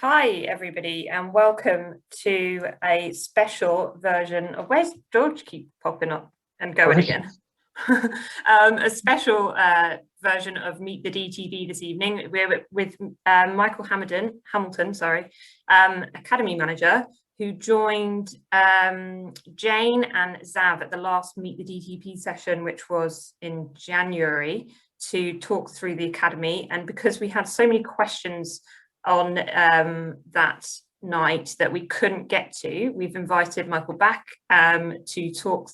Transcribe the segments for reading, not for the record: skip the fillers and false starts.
Hi, everybody, and welcome to a special version of Where's George keep popping up and going again? A special version of Meet the DTB this evening. We're with Michael Hamilton, Academy Manager, who joined Jane and Zav at the last Meet the DTP session, which was in January, to talk through the Academy. And because we had so many questions on that night that we couldn't get to, we've invited Michael back to talk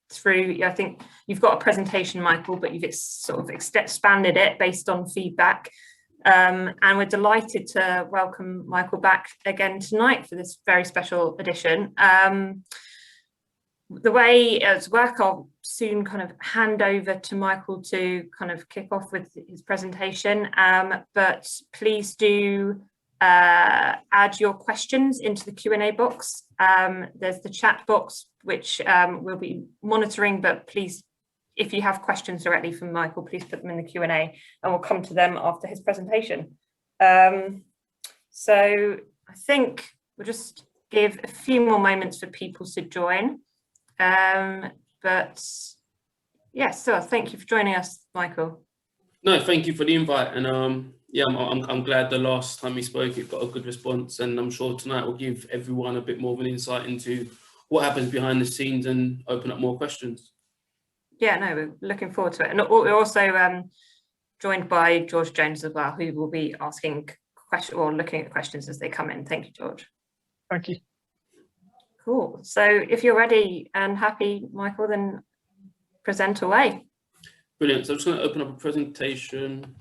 through. I think you've got a presentation, Michael, but you've sort of expanded it based on feedback. And we're delighted to welcome Michael back again tonight for this very special edition. The way it's work, I'll soon kind of hand over to Michael to kind of kick off with his presentation, but please do add your questions into the Q&A box. There's the chat box, which we'll be monitoring, but please, if you have questions directly from Michael, please put them in the Q&A and we'll come to them after his presentation. So I think we'll just give a few more moments for people to join. But yeah, so thank you for joining us, Michael. No, thank you for the invite, and yeah, I'm glad the last time we spoke it got a good response, and I'm sure tonight will give everyone a bit more of an insight into what happens behind the scenes and open up more questions. Yeah, no, we're looking forward to it, and we're also joined by George Jones as well, who will be asking questions or looking at questions as they come in. Thank you, George. Thank you. Cool. So if you're ready and happy, Michael, then present away. Brilliant. So I'm just going to open up a presentation.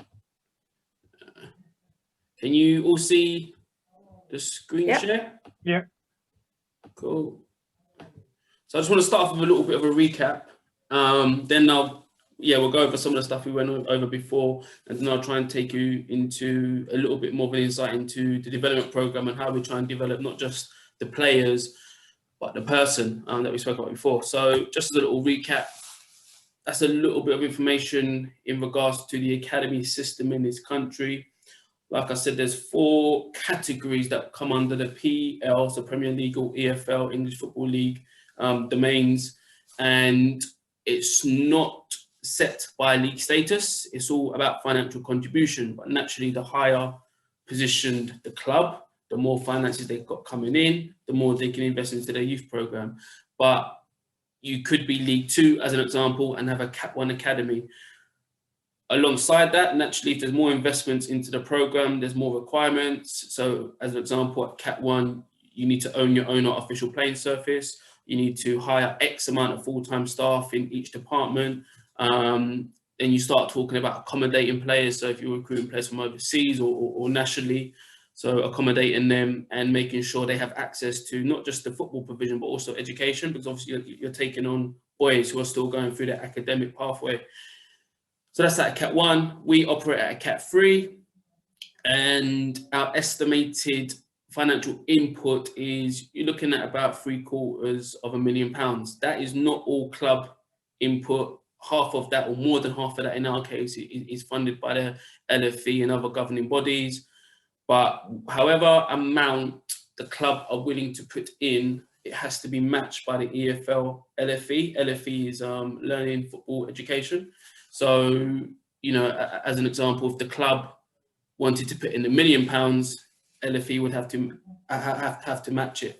Can you all see the screen share? Yeah. Cool. So I just want to start off with a little bit of a recap. Then we'll go over some of the stuff we went over before, and then I'll try and take you into a little bit more of an insight into the development program and how we try and develop not just the players, but the person that we spoke about before. So just as a little recap, that's a little bit of information in regards to the academy system in this country. Like I said, there's 4 categories that come under the PL, so Premier League or EFL, English Football League domains, and it's not set by league status. It's all about financial contribution, but naturally the higher positioned the club, the more finances they've got coming in, the more they can invest into their youth program. But you could be League 2 as an example and have a Cat 1 academy. Alongside that, naturally, if there's more investments into the program, there's more requirements. So as an example, at Cat 1, you need to own your own artificial playing surface. You need to hire X amount of full-time staff in each department. Then you start talking about accommodating players. So if you're recruiting players from overseas or nationally, so accommodating them and making sure they have access to not just the football provision, but also education, because obviously you're taking on boys who are still going through their academic pathway. So that's at Cat 1. We operate at a Cat 3, and our estimated financial input is you're looking at about £750,000. That is not all club input. Half of that, or more than half of that in our case, is funded by the LFE and other governing bodies. But however amount the club are willing to put in, it has to be matched by the EFL LFE. LFE is learning football education. So, you know, as an example, if the club wanted to put in £1 million, LFE would have to match it.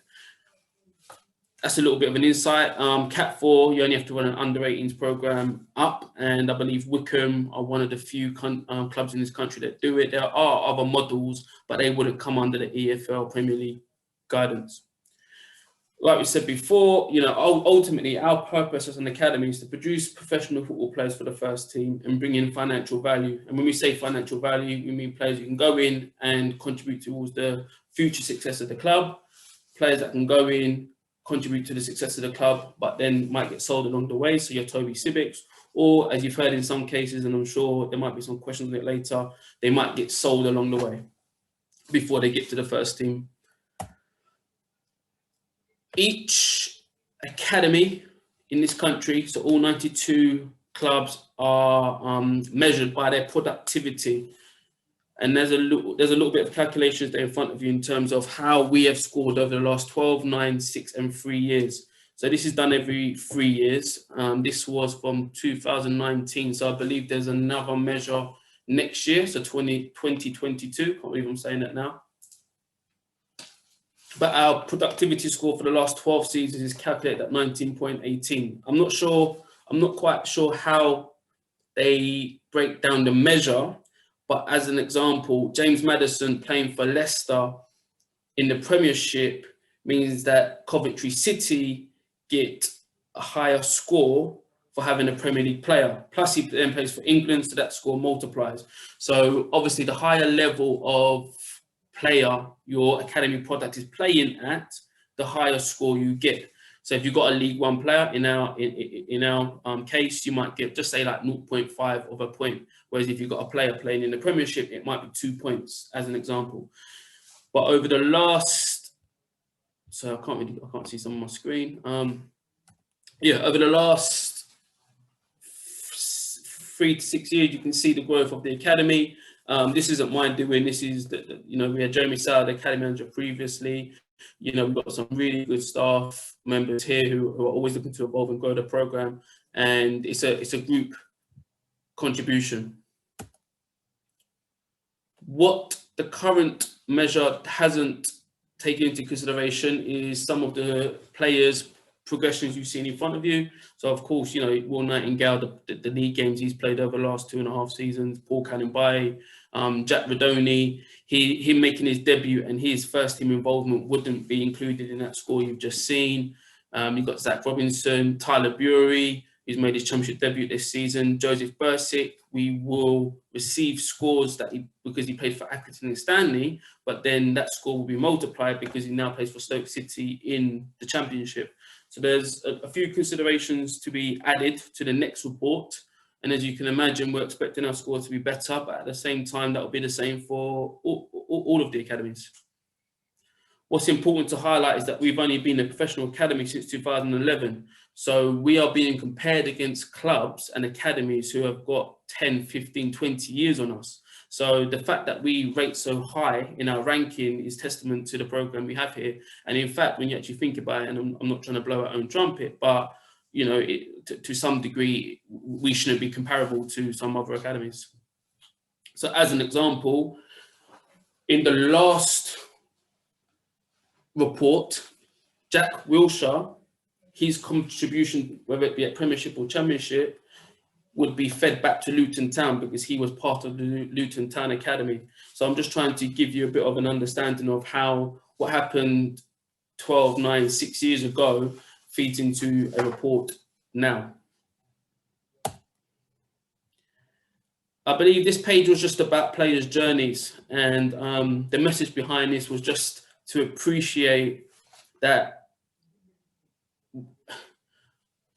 That's a little bit of an insight. Cat 4, you only have to run an under-18s program up, and I believe Wickham are one of the few clubs in this country that do it. There are other models, but they wouldn't come under the EFL Premier League guidance. Like we said before, you know, ultimately our purpose as an academy is to produce professional football players for the first team and bring in financial value. And when we say financial value, we mean players who can go in and contribute towards the future success of the club, players that can go in, contribute to the success of the club, but then might get sold along the way. So your Toby Civics, or as you've heard in some cases, and I'm sure there might be some questions on it later, they might get sold along the way before they get to the first team. Each academy in this country, so all 92 clubs are measured by their productivity. And there's a little bit of calculations there in front of you in terms of how we have scored over the last 12, 9, 6, and 3 years. So this is done every 3 years. This was from 2019. So I believe there's another measure next year. So 2022, can't believe I'm saying that now. But our productivity score for the last 12 seasons is calculated at 19.18. I'm not quite sure how they break down the measure, but as an example, James Maddison playing for Leicester in the Premiership means that Coventry City get a higher score for having a Premier League player. Plus he then plays for England, so that score multiplies. So obviously the higher level of player your academy product is playing at, the higher score you get. So if you've got a League One player, in our case, you might get just say like 0.5 of a point. Whereas if you've got a player playing in the Premiership, it might be 2 points as an example. But over the last, so I can't see some on my screen. Over the last 3 to 6 years, you can see the growth of the academy. This isn't mine doing. This is we had Jeremy Sauer, the academy manager previously. We've got some really good staff members here who are always looking to evolve and grow the program, and it's a group contribution. What the current measure hasn't taken into consideration is some of the players' progressions you've seen in front of you. So of course, Will Nightingale, the league games he's played over the last 2.5 seasons, Paul Cannon-Baye, Jack Redoni, him making his debut and his first team involvement wouldn't be included in that score you've just seen. You've got Zach Robinson, Tyler Bury, who's made his championship debut this season, Joseph Bursick. We will receive scores because he played for Accrington and Stanley, but then that score will be multiplied because he now plays for Stoke City in the championship. So there's a few considerations to be added to the next report. And as you can imagine, we're expecting our score to be better, but at the same time, that will be the same for all of the academies. What's important to highlight is that we've only been a professional academy since 2011. So we are being compared against clubs and academies who have got 10, 15, 20 years on us. So the fact that we rate so high in our ranking is testament to the program we have here. And in fact, when you actually think about it, and I'm not trying to blow our own trumpet, but to some degree, we shouldn't be comparable to some other academies. So as an example, in the last report, Jack Wilshere, his contribution, whether it be at Premiership or Championship, would be fed back to Luton Town because he was part of the Luton Town Academy. So I'm just trying to give you a bit of an understanding of how what happened 12, 9, 6 years ago feeds into a report now. I believe this page was just about players' journeys, and the message behind this was just to appreciate that.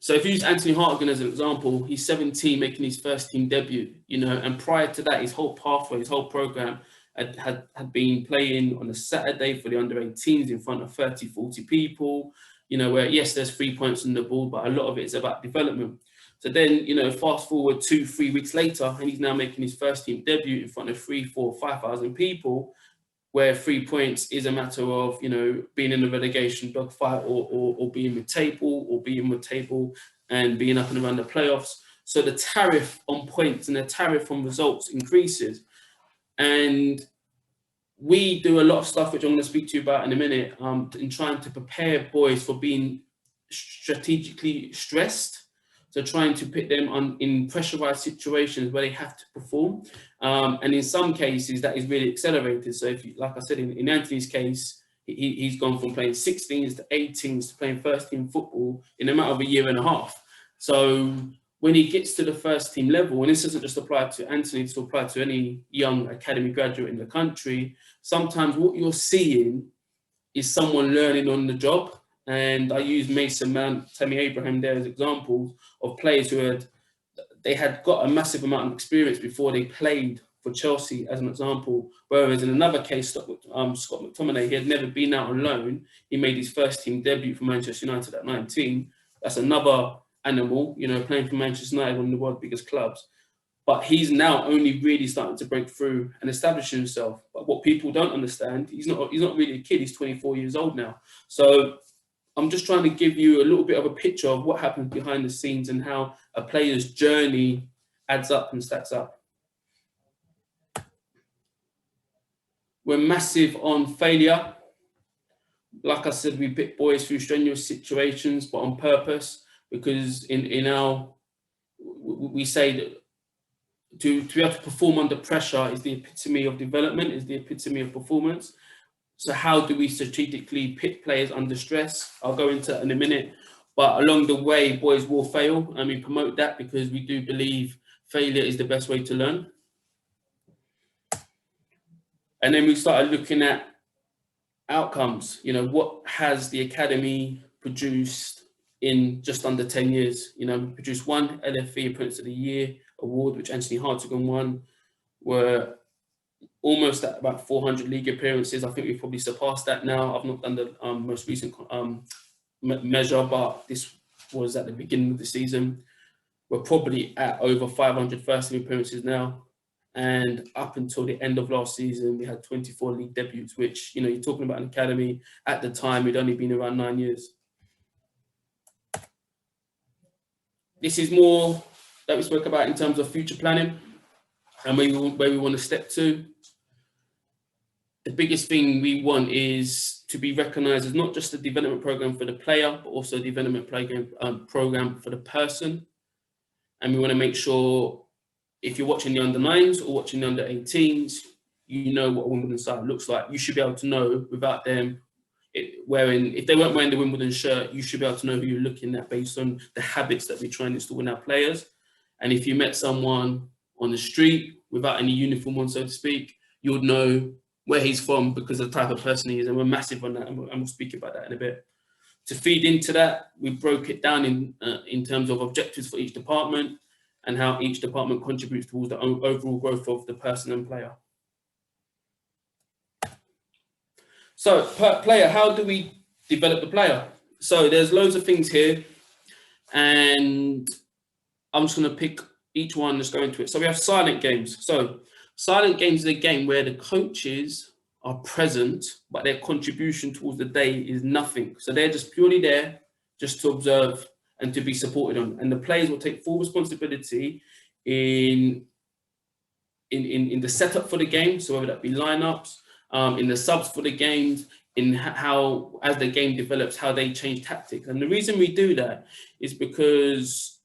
So if you use Anthony Hartigan as an example, he's 17 making his first team debut, and prior to that, his whole pathway, his whole program had been playing on a Saturday for the under-18s in front of 30, 40 people, where yes, there's 3 points on the board, but a lot of it is about development. So then, fast forward 2-3 weeks later, and he's now making his first team debut in front of 3, 4, 5,000 people, where 3 points is a matter of, being in the relegation dogfight or being mid-table or being mid-table and being up and around the playoffs. So the tariff on points and the tariff on results increases. And we do a lot of stuff, which I'm going to speak to you about in a minute, in trying to prepare boys for being strategically stressed. So trying to put them in pressurized situations where they have to perform. And in some cases, that is really accelerated. So if you, like I said, in Anthony's case, he's gone from playing 16s to 18s to playing first team football in a matter of a year and a half. So when he gets to the first team level, and this doesn't just apply to Anthony, it's apply to any young academy graduate in the country, sometimes what you're seeing is someone learning on the job. And I use Mason Mount, Tammy Abraham there as examples of players who had got a massive amount of experience before they played for Chelsea, as an example. Whereas in another case, Scott McTominay, he had never been out on loan. He made his first team debut for Manchester United at 19. That's another animal, playing for Manchester United, one of the world's biggest clubs. but he's now only really starting to break through and establish himself. But what people don't understand, he's not really a kid. He's 24 years old now. So I'm just trying to give you a little bit of a picture of what happens behind the scenes and how a player's journey adds up and stacks up. We're massive on failure. Like I said, we pick boys through strenuous situations, but on purpose, because we say that to be able to perform under pressure is the epitome of development, is the epitome of performance. So how do we strategically pick players under stress? I'll go into that in a minute. But along the way, boys will fail, and we promote that because we do believe failure is the best way to learn. And then we started looking at outcomes. You know, what has the academy produced in just under 10 years? You know, we produced one LFE Apprentice of the Year award, which Anthony Hartigan won. We're almost at about 400 league appearances. I think we've probably surpassed that now. I've not done the most recent measure, but this was at the beginning of the season. We're probably at over 500 first team appearances now. And up until the end of last season, we had 24 league debuts, which, you know, you're talking about an academy. At the time, we'd only been around 9 years. This is more that we spoke about in terms of future planning and where we want to step to. The biggest thing we want is to be recognised as not just a development programme for the player, but also a development programme for the person. And we want to make sure if you're watching the under-9s or watching the under-18s, you know what a Wimbledon side looks like. You should be able to know without them if they weren't wearing the Wimbledon shirt, you should be able to know who you're looking at based on the habits that we try and install in our players. And if you met someone on the street without any uniform on, so to speak, you would know where he's from because of the type of person he is. And we're massive on that, and we'll speak about that in a bit. To feed into that, we broke it down in terms of objectives for each department and how each department contributes towards the overall growth of the person and player. So, per player, how do we develop the player? So there's loads of things here, and I'm just going to pick each one, let's go into it. So we have silent games. So silent games is a game where the coaches are present, but their contribution towards the day is nothing. So they're just purely there just to observe and to be supported on. And the players will take full responsibility in the setup for the game. So whether that be lineups, in the subs for the games, in how, as the game develops, how they change tactics. And the reason we do that is because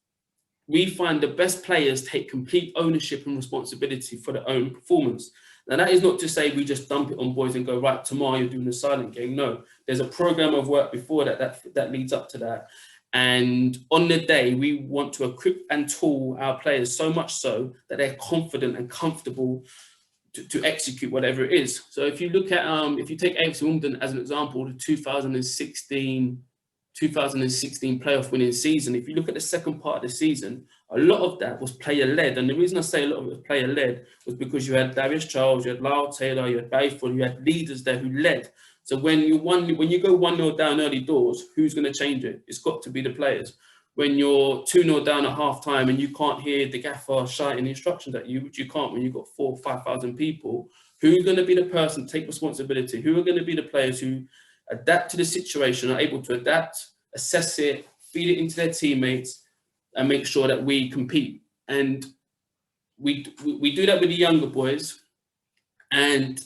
we find the best players take complete ownership and responsibility for their own performance. Now, that is not to say we just dump it on boys and go, right, tomorrow you're doing a silent game. No, there's a program of work before that leads up to that. And on the day, we want to equip and tool our players so much so that they're confident and comfortable to execute whatever it is. So if you look at, if you take AFC Wimbledon as an example, the 2016 playoff winning season, if you look at the second part of the season, a lot of that was player-led. And the reason I say a lot of it was player-led was because you had Darius Charles, you had Lyle Taylor, you had Barry Fuller, you had leaders there who led. So when you go 1-0 down early doors, who's going to change it? It's got to be the players. When you're 2-0 down at half-time and you can't hear the gaffer shouting instructions at you, which you can't when you've got 4,000 or 5,000 people, who's going to be the person to take responsibility? Who are going to be the players who adapt to the situation, are able to adapt, assess it, feed it into their teammates, and make sure that we compete? And we do that with the younger boys, and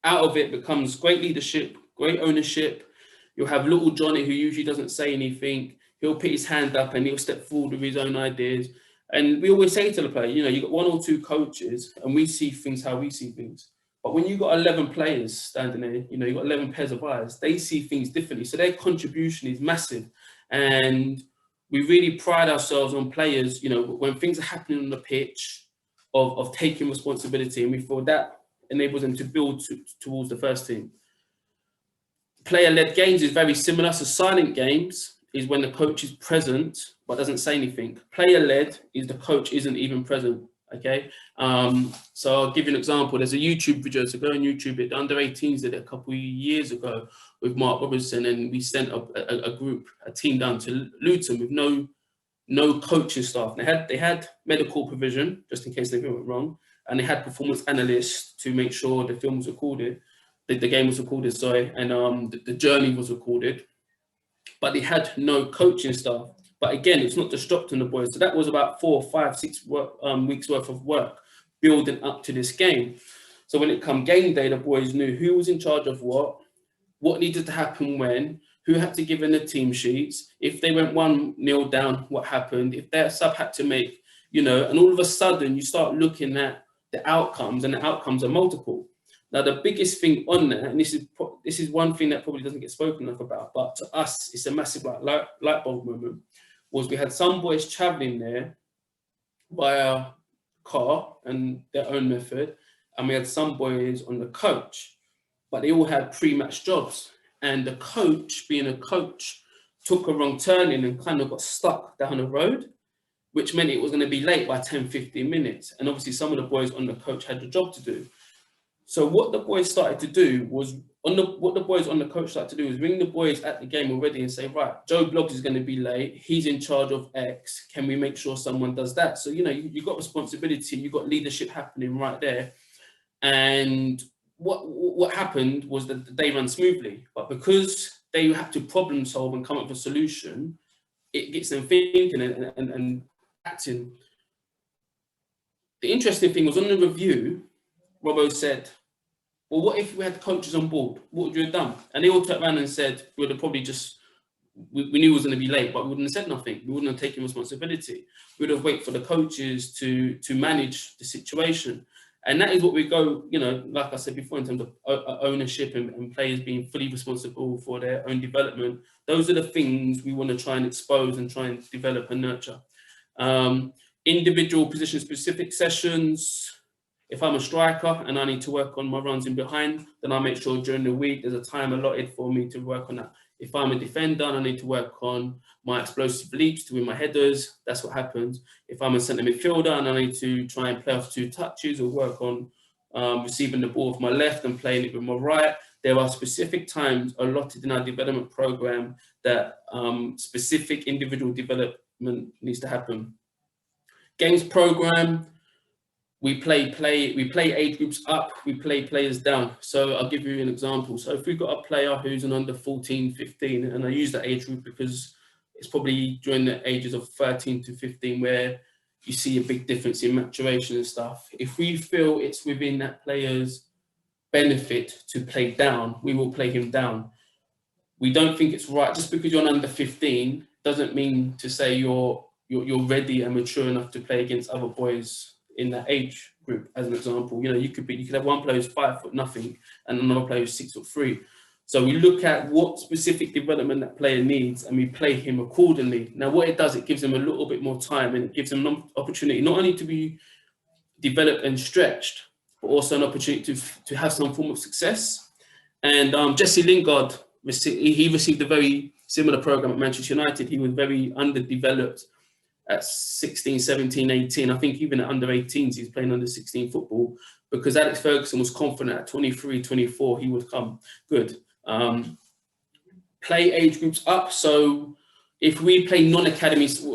out of it becomes great leadership, great ownership. You'll have little Johnny, who usually doesn't say anything. He'll put his hand up and he'll step forward with his own ideas. And we always say to the player, you know, you've got 1 or 2 coaches and we see things how we see things. But when you've got 11 players standing there, you know, you've got 11 pairs of eyes, they see things differently. So their contribution is massive. And we really pride ourselves on players, you know, when things are happening on the pitch, of taking responsibility. And we feel that enables them to build towards the first team. Player-led games is very similar. So silent games is when the coach is present but doesn't say anything. Player-led is the coach isn't even present. Okay, so I'll give you an example. There's a YouTube video, so go on YouTube. The under-18s did it a couple of years ago with Mark Robertson, and we sent a team down to Luton with no no coaching staff. They had medical provision just in case anything went wrong, and they had performance analysts to make sure the film was recorded, the game was recorded, sorry, and the journey was recorded. But they had no coaching staff. But again, it's not disrupting the boys. So that was about 4, 5, 6 weeks worth of work building up to this game. So when it come game day, the boys knew who was in charge of what needed to happen when, who had to give in the team sheets, if they went 1-0 down, what happened, if their sub had to make, and all of a sudden you start looking at the outcomes, and the outcomes are multiple. Now, the biggest thing on that, and this is one thing that probably doesn't get spoken enough about, but to us, it's a massive light bulb moment, was we had some boys traveling there via car and their own method, and we had some boys on the coach, but they all had pre-match jobs. And the coach, being a coach, took a wrong turning and kind of got stuck down the road, which meant it was going to be late by 10, 15 minutes. And obviously some of the boys on the coach had a job to do. So what the boys started to do was, what the boys on the coach started to do was ring the boys at the game already and say, right, Joe Bloggs is going to be late. He's in charge of X. Can we make sure someone does that? So, you've got responsibility, you've got leadership happening right there. And what happened was that the day ran smoothly, but because they had to problem solve and come up with a solution, it gets them thinking and acting. The interesting thing was, on the review, Robbo said, well, what if we had coaches on board? What would you have done? And they all turned around and said, we would have probably we knew it was going to be late, but we wouldn't have said nothing. We wouldn't have taken responsibility. We would have waited for the coaches to manage the situation. And that is what we go, like I said before, in terms of ownership and players being fully responsible for their own development. Those are the things we want to try and expose and try and develop and nurture. Individual position-specific sessions. If I'm a striker and I need to work on my runs in behind, then I make sure during the week there's a time allotted for me to work on that. If I'm a defender and I need to work on my explosive leaps to win my headers, that's what happens. If I'm a centre midfielder and I need to try and play off 2 touches or work on receiving the ball with my left and playing it with my right, there are specific times allotted in our development programme that specific individual development needs to happen. Games programme. We play age groups up, we play players down. So I'll give you an example. So if we've got a player who's an under 14, 15, and I use that age group because it's probably during the ages of 13 to 15 where you see a big difference in maturation and stuff. If we feel it's within that player's benefit to play down, we will play him down. We don't think it's right. Just because you're an under 15 doesn't mean to say you're ready and mature enough to play against other boys in that age group. As an example, you could have one player who's 5 foot nothing and another player who's 6'3". So we look at what specific development that player needs and we play him accordingly. Now, what it does, it gives them a little bit more time and it gives them an opportunity not only to be developed and stretched, but also an opportunity to have some form of success. And Jesse Lingard, he received a very similar program at Manchester United. He was very underdeveloped at 16, 17, 18. I think even at under 18s, he's playing under 16 football because Alex Ferguson was confident at 23, 24, he would come good. Play age groups up. So if we play non-academies,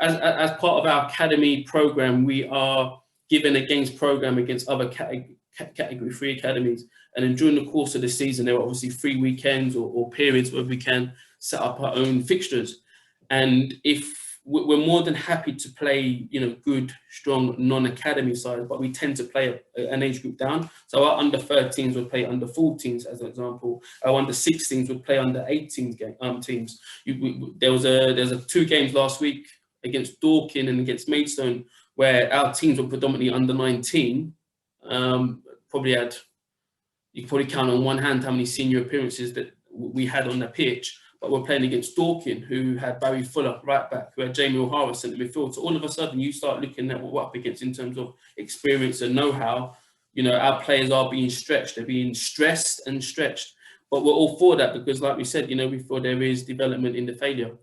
as part of our academy program, we are given a games program against other category 3 academies. And then during the course of the season, there are obviously 3 weekends or periods where we can set up our own fixtures. And if we're more than happy to play, good, strong non-academy sides, but we tend to play an age group down. So our under 13s would play under 14s, as an example. Our under 16s would play under 18 teams. There's 2 games last week against Dorking and against Maidstone where our teams were predominantly under 19. You could probably count on one hand how many senior appearances that we had on the pitch. But we're playing against Dorking, who had Barry Fuller right back, who had Jamie O'Hara centre midfield. So all of a sudden, you start looking at what we're up against in terms of experience and know-how. Our players are being stretched. They're being stressed and stretched. But we're all for that because, like we said, we feel there is development in the failure.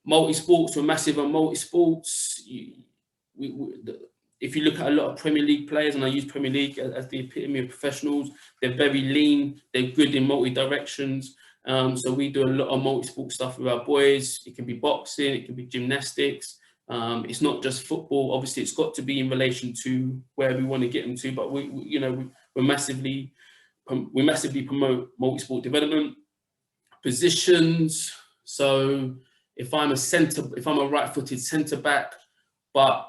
Multi-sports, we're massive on multi-sports. If you look at a lot of Premier League players, and I use Premier League as the epitome of professionals, they're very lean, they're good in multi-directions, So we do a lot of multi-sport stuff with our boys. It can be boxing, it can be gymnastics. It's not just football. Obviously, it's got to be in relation to where we want to get them to. But we massively promote multi-sport development, positions. So if I'm a right-footed centre back, but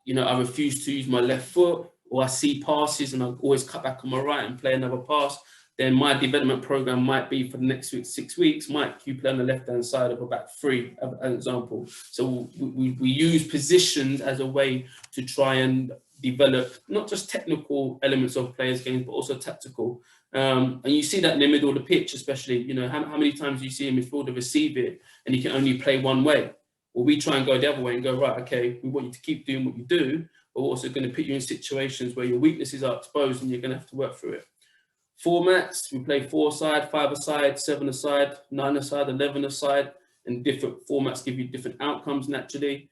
I refuse to use my left foot, or I see passes and I always cut back on my right and play another pass, then my development program might be for the next 6 weeks, you play on the left-hand side of a back three, as an example. So we use positions as a way to try and develop not just technical elements of players' games, but also tactical. And you see that in the middle of the pitch, especially, how many times do you see a midfielder receive it and he can only play one way? Well, we try and go the other way and go, right, okay, we want you to keep doing what you do, but we're also going to put you in situations where your weaknesses are exposed and you're going to have to work through it. Formats, we play 4-a-side, 5-a-side, 7-a-side, 9-a-side, 11-a-side, and different formats give you different outcomes naturally.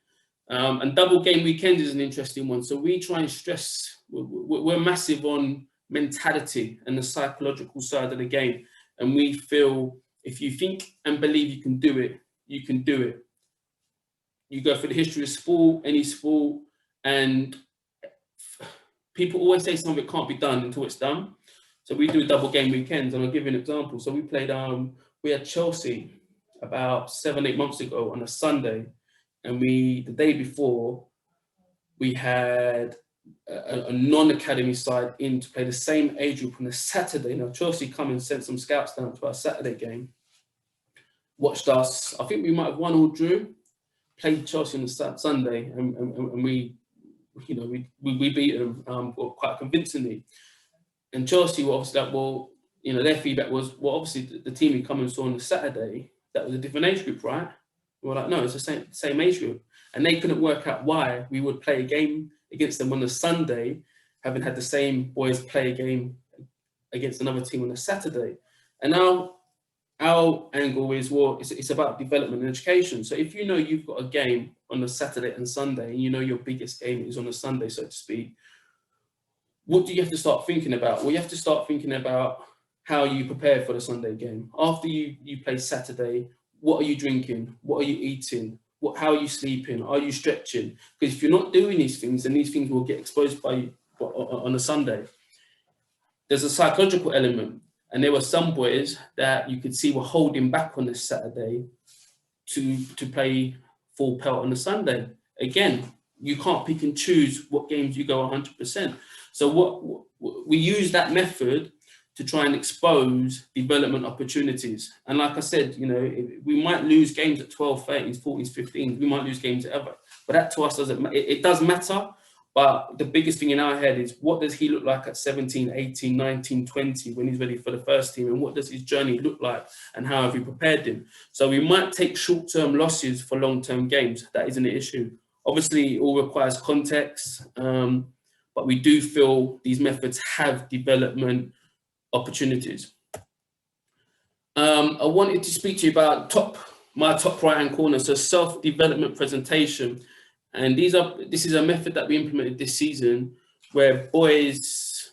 And double game weekends is an interesting one. So we try and stress, we're massive on mentality and the psychological side of the game. And we feel if you think and believe you can do it, you can do it. You go for the history of sport, any sport, and people always say something can't be done until it's done. So we do double game weekends, and I'll give you an example. So we had Chelsea about 7-8 months ago on a Sunday, and the day before, we had a non-academy side in to play the same age group on a Saturday. Now Chelsea come and sent some scouts down to our Saturday game, watched us. I think we might have won or drew. Played Chelsea on the Sunday, and we beat them quite convincingly. And Chelsea were obviously like, their feedback was, obviously the team we come and saw on the Saturday, that was a different age group, right? We were like, no, it's the same age group. And they couldn't work out why we would play a game against them on the Sunday, having had the same boys play a game against another team on a Saturday. And now our angle is, it's about development and education. So if you've got a game on a Saturday and Sunday, and your biggest game is on a Sunday, so to speak, what do you have to start thinking about? Well, you have to start thinking about how you prepare for the Sunday game. After you play Saturday, what are you drinking? What are you eating? How are you sleeping? Are you stretching? Because if you're not doing these things, then these things will get exposed by you on a Sunday. There's a psychological element. And there were some boys that you could see were holding back on the Saturday to play full pelt on the Sunday. Again, you can't pick and choose what games you go 100%. So we use that method to try and expose development opportunities. And like I said, we might lose games at 12, 13s, 14s, 15s. We might lose games ever. But that to us doesn't matter. It does matter. But the biggest thing in our head is, what does he look like at 17, 18, 19, 20 when he's ready for the first team? And what does his journey look like? And how have we prepared him? So we might take short-term losses for long-term games. That isn't an issue. Obviously, it all requires context. But we do feel these methods have development opportunities. I wanted to speak to you about my top right-hand corner. So self-development presentation. And this is a method that we implemented this season, where boys,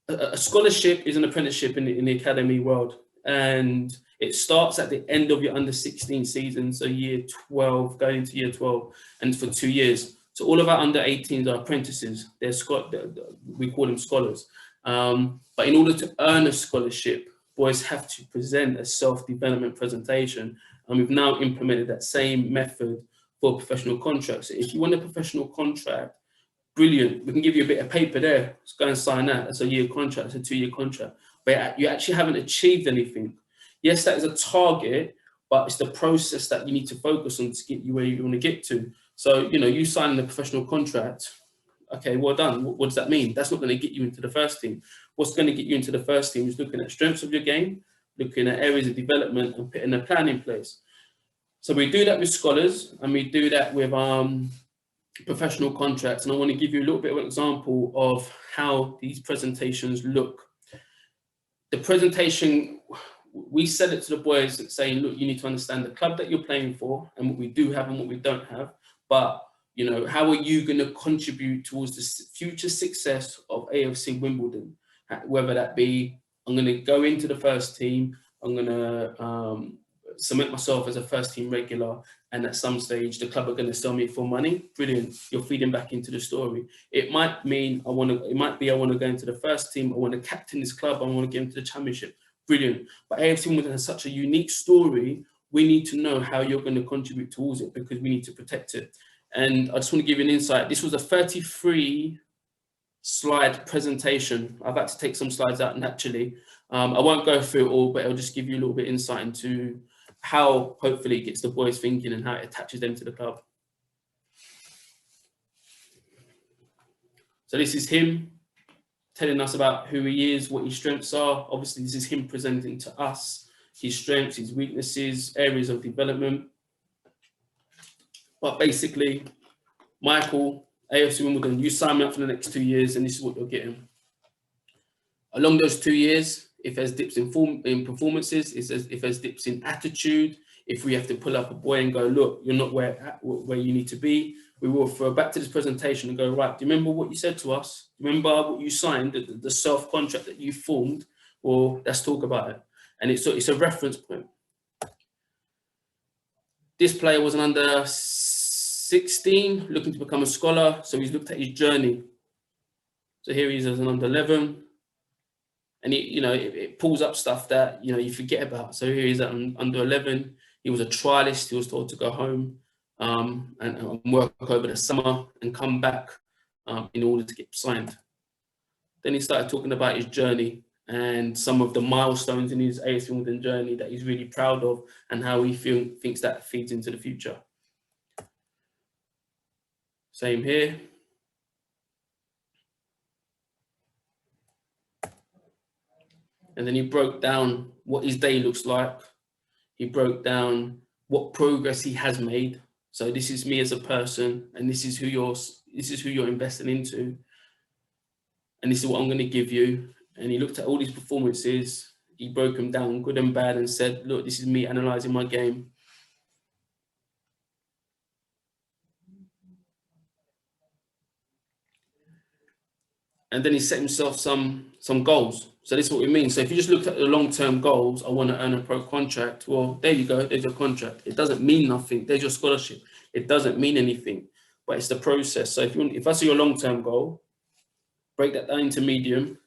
a scholarship is an apprenticeship in the academy world, and it starts at the end of your under-16 season, so year 12, going into year 12, and for 2 years. So all of our under-18s are apprentices. We call them scholars. But in order to earn a scholarship, boys have to present a self-development presentation, and we've now implemented that same method for professional contracts. So if you want a professional contract, brilliant. We can give you a bit of paper there. Let's go and sign that. That's a year contract. It's a 2-year contract. But you actually haven't achieved anything. Yes, that is a target, but it's the process that you need to focus on to get you where you want to get to. So, you sign a professional contract. Okay, well done. What does that mean? That's not going to get you into the first team. What's going to get you into the first team is looking at strengths of your game, looking at areas of development, and putting a plan in place. So we do that with scholars, and we do that with professional contracts. And I want to give you a little bit of an example of how these presentations look. The presentation, we sell it to the boys saying, look, you need to understand the club that you're playing for and what we do have and what we don't have. But, how are you going to contribute towards the future success of AFC Wimbledon? Whether that be, I'm going to go into the first team, I'm going to cement myself as a first team regular, and at some stage the club are going to sell me for money. Brilliant. You're feeding back into the story. It might mean I want to go into the first team. I want to captain this club. I want to get into the championship. Brilliant. But AFC Wimbledon has such a unique story. We need to know how you're going to contribute towards it, because we need to protect it. And I just want to give you an insight. This was a 33 slide presentation. I've had to take some slides out naturally. I won't go through it all, but I'll just give you a little bit of insight into how hopefully it gets the boys thinking and how it attaches them to the club. So this is him telling us about who he is, what his strengths are. Obviously, this is him presenting to us his strengths, his weaknesses, areas of development. But basically, Michael, AFC Wimbledon, you sign me up for the next 2 years, and this is what you're getting. Along those 2 years, if there's dips in performances, if there's dips in attitude, if we have to pull up a boy and go, look, you're not where you need to be, we will throw back to this presentation and go, right, do you remember what you said to us? Remember what you signed, the self-contract that you formed? Well, let's talk about it. And it's a reference point. This player was an under 16, looking to become a scholar, so he's looked at his journey. So here he is as an under 11. And it pulls up stuff that you forget about. So here he's at under 11. He was a trialist. He was told to go home and work over the summer and come back in order to get signed. Then he started talking about his journey and some of the milestones in his AFC Wimbledon journey that he's really proud of, and how he thinks that feeds into the future. Same here. And then he broke down what his day looks like. He broke down what progress he has made. So this is me as a person, and this is who you're investing into. And this is what I'm going to give you. And he looked at all these performances. He broke them down, good and bad, and said, look, this is me analysing my game. And then he set himself some goals. So this is what we mean. So if you just looked at the long-term goals, I want to earn a pro contract. Well, there you go. There's your contract. It doesn't mean nothing. There's your scholarship. It doesn't mean anything, but it's the process. So if that's your long-term goal, break that down into medium,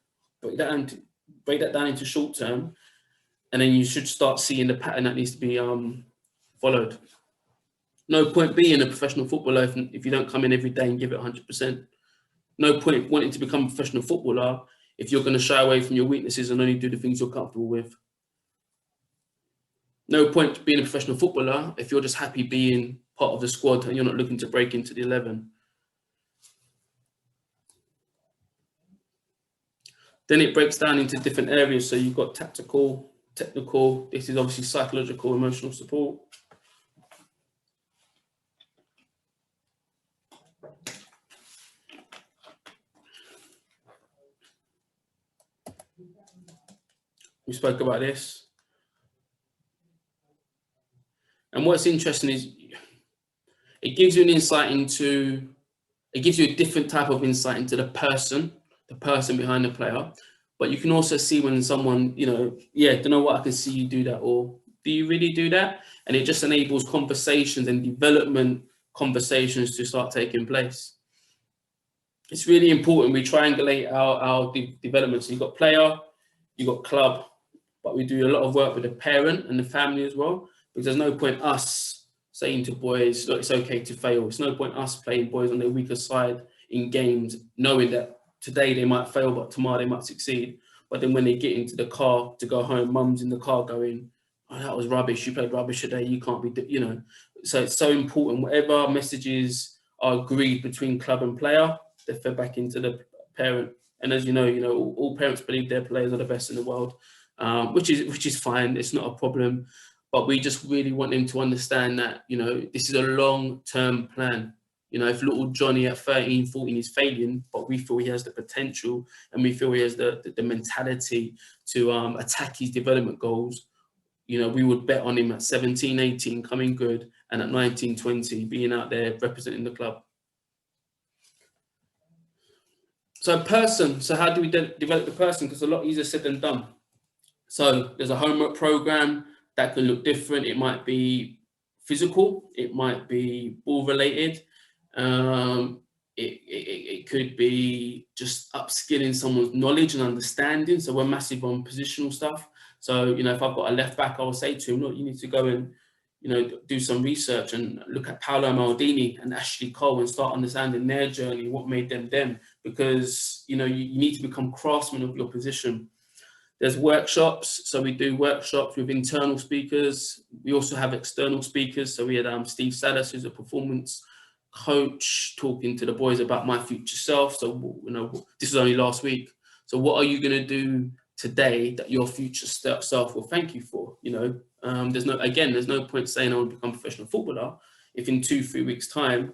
break that down into short-term, and then you should start seeing the pattern that needs to be followed. No point being a professional footballer if you don't come in every day and give it 100%. No point wanting to become a professional footballer if you're going to shy away from your weaknesses and only do the things you're comfortable with. No point being a professional footballer if you're just happy being part of the squad and you're not looking to break into the 11. Then it breaks down into different areas. So you've got tactical, technical. This is obviously psychological, emotional support. We spoke about this. And what's interesting is it gives you an insight into, it gives you a different type of insight into the person behind the player. But you can also see when someone, yeah, don't know what, I can see you do that, or do you really do that? And it just enables conversations and development conversations to start taking place. It's really important we triangulate our development. So you've got player, you've got club, but we do a lot of work with the parent and the family as well, because there's no point us saying to boys, look, it's okay to fail. It's no point us playing boys on their weaker side in games, knowing that today they might fail, but tomorrow they might succeed. But then when they get into the car to go home, mum's in the car going, oh, that was rubbish. You played rubbish today. You can't be, So it's so important. Whatever messages are agreed between club and player, they're fed back into the parent. And as you know, all parents believe their players are the best in the world, which is fine. It's not a problem. But we just really want them to understand that, this is a long-term plan. If little Johnny at 13, 14 is failing, but we feel he has the potential and we feel he has the mentality to attack his development goals, we would bet on him at 17, 18, coming good, and at 19, 20, being out there representing the club. So how do we develop the person? Because it's a lot easier said than done. So there's a homework program that can look different. It might be physical, it might be ball related. It could be just upskilling someone's knowledge and understanding. So we're massive on positional stuff. So, you know, if I've got a left back, I will say to him, look, you need to go and, you know, do some research and look at Paolo Maldini and Ashley Cole and start understanding their journey, what made them, because, you know, you need to become craftsmen of your position. There's workshops. So we do workshops with internal speakers. We also have external speakers. So we had Steve Sadas, who's a performance coach, talking to the boys about my future self. So, you know, this was only last week. So what are you going to do today that your future self will thank you for? You know, there's no point saying I want to become a professional footballer if in 2-3 weeks time,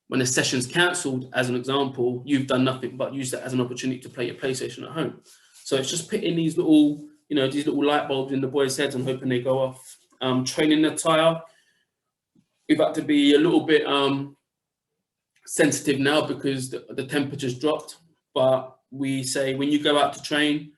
when a session's cancelled, as an example, you've done nothing but use that as an opportunity to play your PlayStation at home. So it's just putting these little, you know, these little light bulbs in the boys' heads and hoping they go off. Training attire, we've had to be a little bit sensitive now because the temperature's dropped. But we say when you go out to train,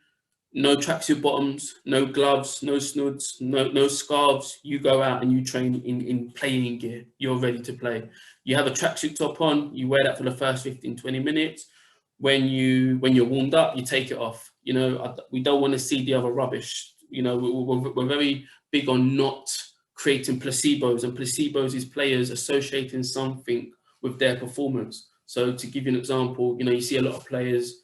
no tracksuit bottoms, no gloves, no snoods, no scarves. You go out and you train in playing gear. You're ready to play. You have a tracksuit top on. You wear that for the first 15-20 minutes. When you're warmed up, you take it off. You know, we don't want to see the other rubbish. You know, we're very big on not creating placebos, and placebos is players associating something with their performance. So to give you an example, you know, you see a lot of players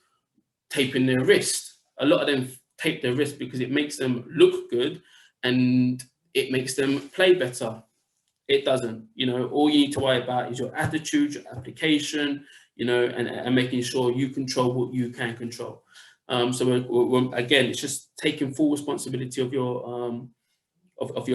taping their wrist. A lot of them tape their wrist because it makes them look good and it makes them play better. It doesn't. You know, all you need to worry about is your attitude, your application, you know, and making sure you control what you can control. So we're, again, it's just taking full responsibility of your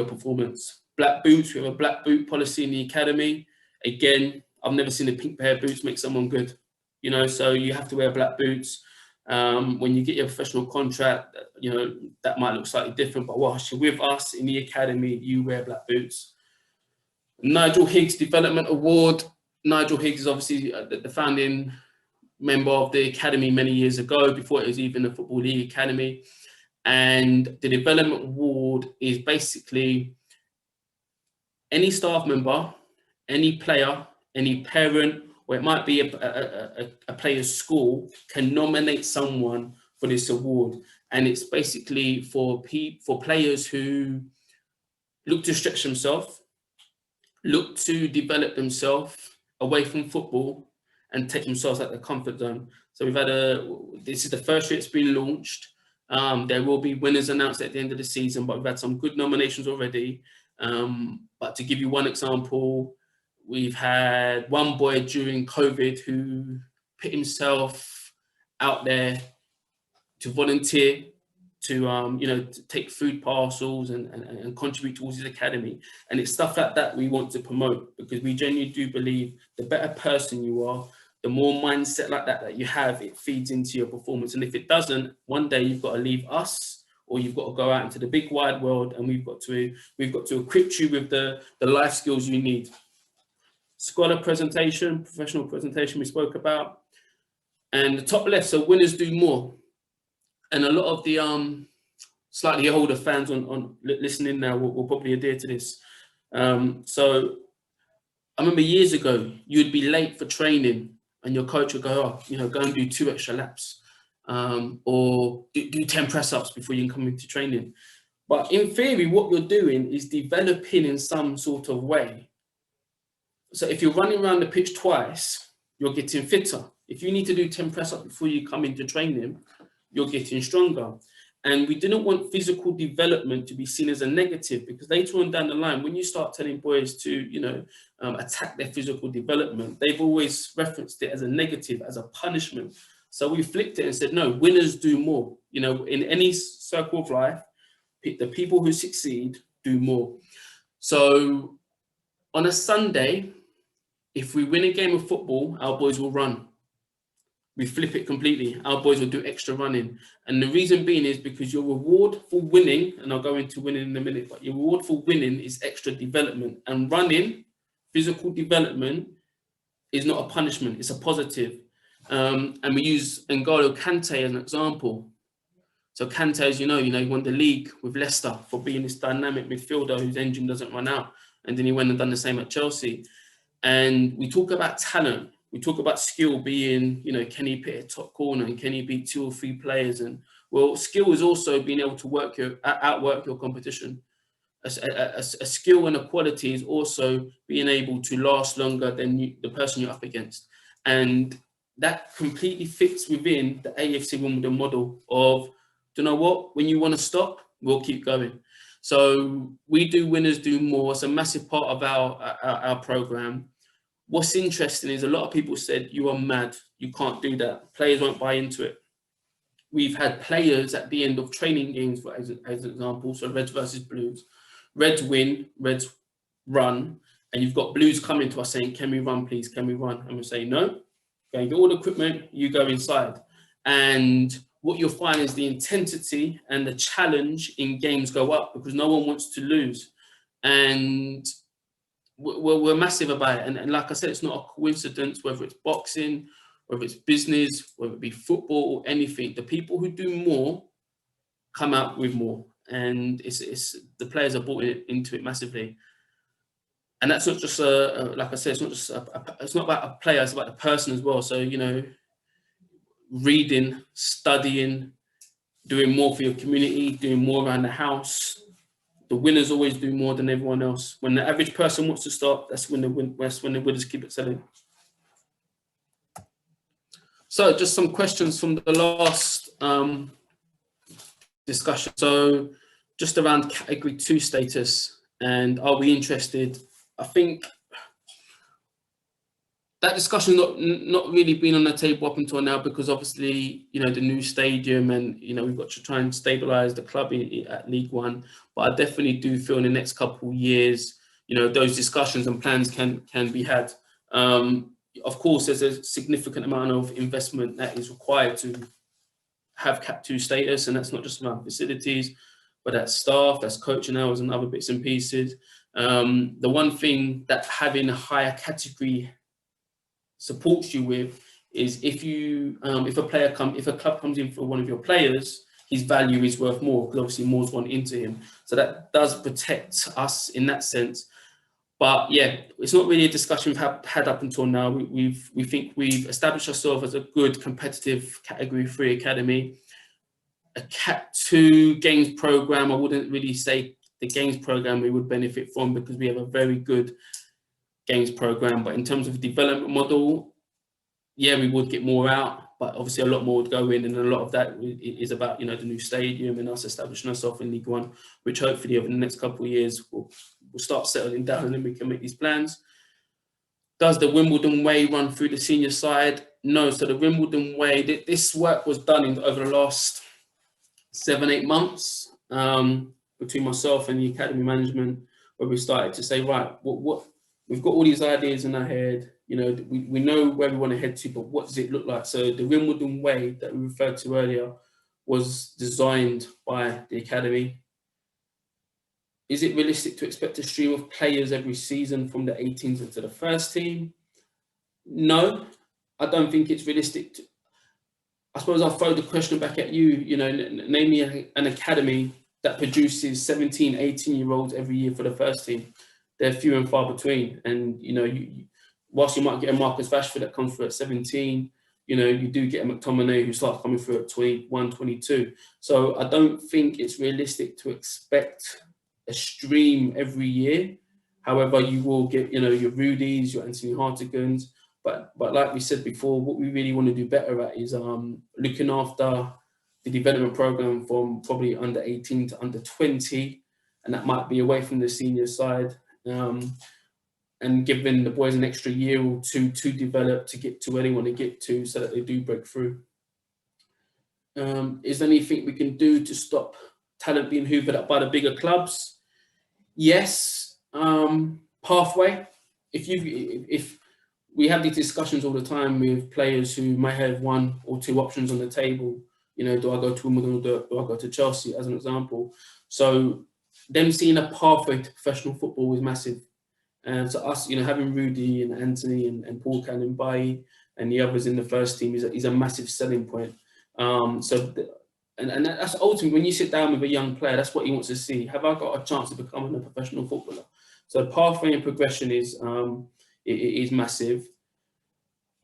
performance. Black boots, we have a black boot policy in the academy. Again, I've never seen a pink pair of boots make someone good, you know, so you have to wear black boots. When you get your professional contract, you know, that might look slightly different, but whilst you're with us in the academy, you wear black boots. Nigel Higgs Development Award. Nigel Higgs is obviously the founding member of the academy many years ago, before it was even the Football League Academy. And the Development Award is basically any staff member, any player, any parent, or it might be a player's school, can nominate someone for this award. And it's basically for players who look to stretch themselves, look to develop themselves away from football and take themselves out of their comfort zone. So we've had this is the first year it's been launched. There will be winners announced at the end of the season, but we've had some good nominations already. But to give you one example, we've had one boy during COVID who put himself out there to volunteer, to you know, to take food parcels and contribute towards his academy. And it's stuff like that we want to promote, because we genuinely do believe the better person you are, the more mindset like that you have, it feeds into your performance. And if it doesn't, one day you've got to leave us, or you've got to go out into the big wide world, and we've got to equip you with the life skills you need. Scholar presentation, professional presentation we spoke about. And the top left, so winners do more. And a lot of the slightly older fans on listening now will probably adhere to this. So I remember years ago, you'd be late for training and your coach would go, oh, you know, go and do 2 extra laps, or do 10 press-ups before you can come into training. But in theory, what you're doing is developing in some sort of way. So if you're running around the pitch twice, you're getting fitter. If you need to do 10 press-ups before you come into training, you're getting stronger. And we didn't want physical development to be seen as a negative, because later on down the line, when you start telling boys to, you know, attack their physical development, they've always referenced it as a negative, as a punishment. So we flipped it and said, no, winners do more. You know, in any circle of life, the people who succeed do more. So on a Sunday, if we win a game of football, our boys will run. We flip it completely. Our boys will do extra running. And the reason being is because your reward for winning, and I'll go into winning in a minute, but your reward for winning is extra development. And running, physical development, is not a punishment, it's a positive. And we use Angola Kante as an example. So Kante, as you know, he won the league with Leicester for being this dynamic midfielder whose engine doesn't run out. And then he went and done the same at Chelsea. And we talk about talent. We talk about skill being, can he pit a top corner and can he beat 2 or 3 players? And well, skill is also being able to outwork your competition. A skill and a quality is also being able to last longer than the person you're up against. And that completely fits within the AFC Wimbledon model of, do you know what? When you want to stop, we'll keep going. So we do winners do more. It's a massive part of our program. What's interesting is a lot of people said, you are mad. You can't do that. Players won't buy into it. We've had players at the end of training games, as an example, so Reds versus Blues. Reds win, Reds run, and you've got Blues coming to us saying, can we run, please? Can we run? And we say, no. Okay, get all the equipment, you go inside. And what you'll find is the intensity and the challenge in games go up because no one wants to lose. And we're massive about it. And like I said, it's not a coincidence, whether it's boxing, whether it's business, whether it be football or anything. The people who do more come out with more. And it's the players are bought into it massively. And that's not just like I said, it's not just it's not about a player, it's about the person as well. So, reading, studying, doing more for your community, doing more around the house. The winners always do more than everyone else. When the average person wants to start, that's when the winners keep it selling. So just some questions from the last discussion. So just around category 2 status and are we interested? I think that discussion not really been on the table up until now because obviously, the new stadium and, we've got to try and stabilise the club at League One. But I definitely do feel in the next couple of years, those discussions and plans can be had. Of course, there's a significant amount of investment that is required to have Cat 2 status, and that's not just around facilities, but that's staff, that's coaching hours and other bits and pieces. The one thing that having a higher category supports you with is if a club comes in for one of your players, his value is worth more because obviously more's gone into him. So that does protect us in that sense. But yeah, it's not really a discussion we've had up until now. We think we've established ourselves as a good competitive category 3 academy. A Cat 2 games program, I wouldn't really say the games program we would benefit from because we have a very good games program. But in terms of development model, yeah, we would get more out, but obviously a lot more would go in, and a lot of that is about the new stadium and us establishing ourselves in League One, which hopefully over the next couple of years we'll start settling down and then we can make these plans. Does the Wimbledon Way run through the senior side? No. So the Wimbledon Way, this work was done over the last 7-8 months between myself and the academy management, where we started to say, right, what we've got all these ideas in our head. We know where we want to head to, but what does it look like? So the Wimbledon Way that we referred to earlier was designed by the academy. Is it realistic to expect a stream of players every season from the 18s into the first team? No, I don't think it's realistic. I suppose I'll throw the question back at you. Name me an academy that produces 17, 18-year-olds every year for the first team. They're few and far between. And, whilst you might get a Marcus Rashford that comes through at 17, you do get a Mctominay who starts coming through at 21, 22. So I don't think it's realistic to expect a stream every year. However, you will get, your Rudys, your Anthony Hartigans. But like we said before, what we really want to do better at is looking after the development program from probably under 18 to under 20. And that might be away from the senior side. And giving the boys an extra year or two to develop to get to where they want to get to so that they do break through. Is there anything we can do to stop talent being hoovered up by the bigger clubs? Yes. Pathway. If we have these discussions all the time with players who may have 1 or 2 options on the table, do I go to Wimbledon or do I go to Chelsea as an example? So them seeing a pathway to professional football is massive. And so us, having Rudy and Anthony and Paul Cannon-Bailly and the others in the first team is a massive selling point. So And that's ultimately, when you sit down with a young player, that's what he wants to see. Have I got a chance of becoming a professional footballer? So pathway and progression is massive.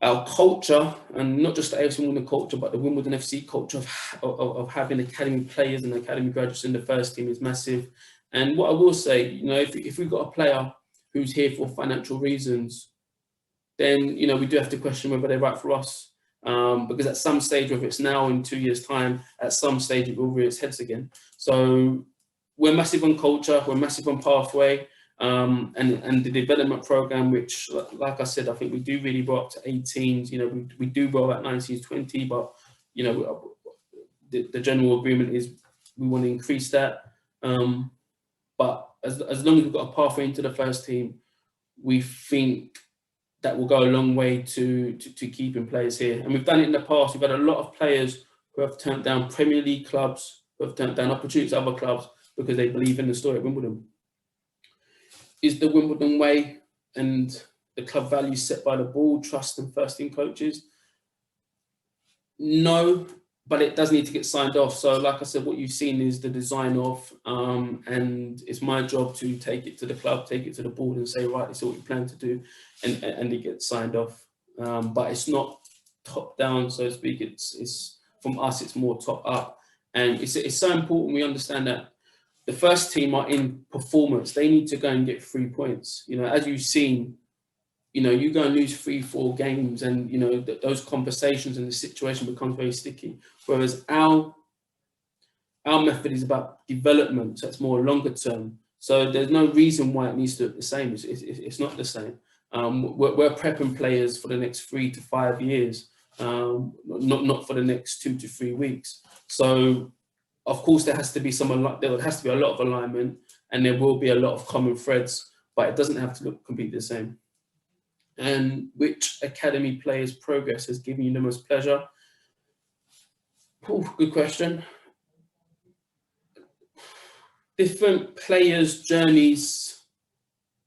Our culture, and not just the AFC Wimbledon culture, but the Wimbledon FC culture of having academy players and academy graduates in the first team is massive. And what I will say, you know, if we've got a player who's here for financial reasons, then, you know, we do have to question whether they're right for us. Because at some stage, whether it's now in 2 years' time, at some stage it will rear its heads again. So we're massive on culture, we're massive on pathway. And the development program, which, like I said, I think we do really roll up to 18s. You know, we do roll at 19s, 20, but, you know, the general agreement is we want to increase that. But as long as we've got a pathway into the first team, we think that will go a long way to keeping players here. And we've done it in the past. We've had a lot of players who have turned down Premier League clubs, who have turned down opportunities at other clubs because they believe in the story at Wimbledon. Is the Wimbledon way and the club values set by the board, trust and first team coaches? No, but it does need to get signed off. So like I said, what you've seen is the design of, and it's my job to take it to the club, take it to the board and say, right, this is what you plan to do, and it gets signed off. But it's not top down, so to speak. It's from us, it's more top up. And it's so important we understand that the first team are in performance. They need to go and get 3 points. You know, as you've seen, you know, you go and lose 3-4 games and, you know, those conversations and the situation becomes very sticky. Whereas our method is about development, so it's more longer term. So there's no reason why it needs to look the same. It's not the same. We're prepping players for the next 3 to 5 years, not for the next 2 to 3 weeks. So, of course, there has to be a lot of alignment, and there will be a lot of common threads, but it doesn't have to look completely the same. And which academy players' progress has given you the most pleasure? Ooh, good question. Different players' journeys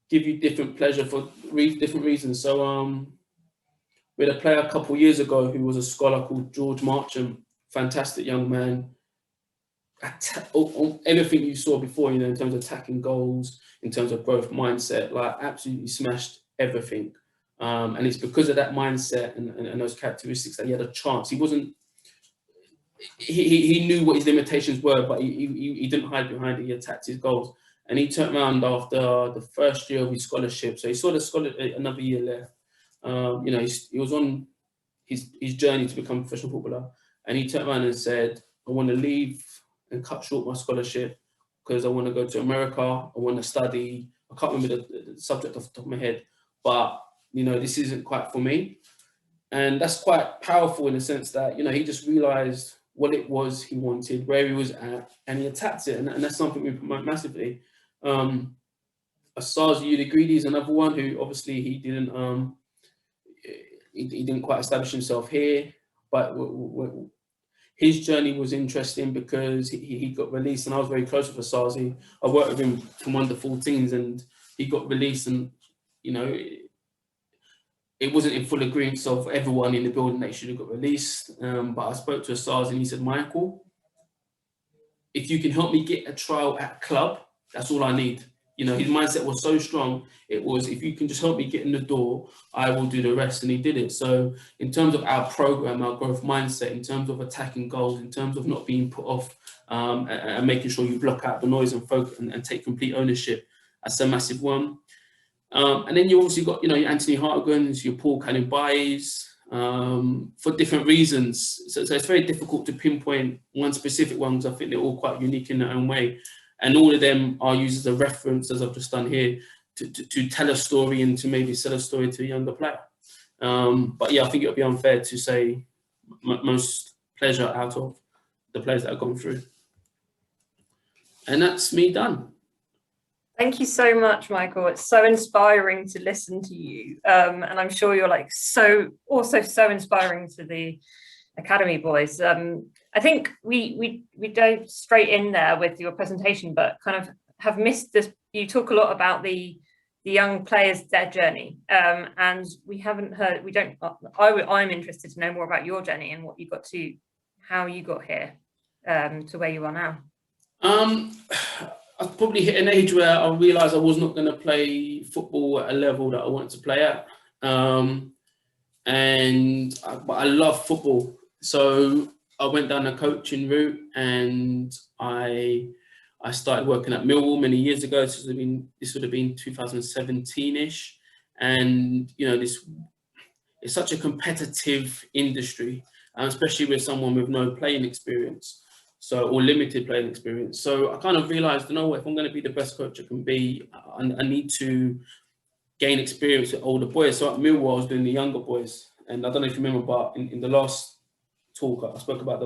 give you different pleasure for different reasons. So we had a player a couple of years ago who was a scholar called George Marchant, fantastic young man. Everything you saw before, you know, in terms of attacking goals, in terms of growth mindset, like absolutely smashed everything. And it's because of that mindset and those characteristics that he had a chance. He knew what his limitations were, but he didn't hide behind it. He attacked his goals. And he turned around after the first year of his scholarship. So he saw the scholarship, another year left. You know, he was on his journey to become a professional footballer. And he turned around and said, I want to leave and cut short my scholarship because I want to go to America. I want to study. I can't remember the subject off the top of my head, but, you know, this isn't quite for me. And that's quite powerful in the sense that, you know, he just realized what it was he wanted, where he was at, and he attacked it. And that's something we promote massively. Asaz Udegridi is another one who obviously he didn't quite establish himself here, but his journey was interesting because he got released, and I was very close with Asaz. I worked with him from under 14s, and he got released, and, you know, it wasn't in full agreement of everyone in the building that he should have got released. But I spoke to Asaz and he said, Michael, if you can help me get a trial at club, that's all I need. You know, his mindset was so strong. It was, if you can just help me get in the door, I will do the rest. And he did it. So in terms of our program, our growth mindset, in terms of attacking goals, in terms of not being put off, and making sure you block out the noise and focus and take complete ownership, that's a massive one. And then you obviously got, you know, your Anthony Hartigans, your Paul Cannon-Bays, for different reasons. So it's very difficult to pinpoint one specific one, because I think they're all quite unique in their own way. And all of them are used as a reference, as I've just done here, to tell a story and to maybe sell a story to a younger player. But yeah, I think it would be unfair to say most pleasure out of the players that have gone through. And that's me done. Thank you so much, Michael. It's so inspiring to listen to you. And I'm sure you're like also so inspiring to the Academy boys. I think we dove straight in there with your presentation, but kind of have missed this. You talk a lot about the young players, their journey, and we haven't heard. I'm interested to know more about your journey and how you got here. to where you are now? I probably hit an age where I realised I was not going to play football at a level that I wanted to play at. But I love football. So I went down a coaching route, and I started working at Millwall many years ago. This would have been 2017-ish. And, you know, it's such a competitive industry, especially with someone with no playing experience. Or limited playing experience. So I kind of realized, you know what, if I'm going to be the best coach I can be, I need to gain experience with older boys. So at Millwall, I was doing the younger boys. And I don't know if you remember, but in the last talk, I spoke about the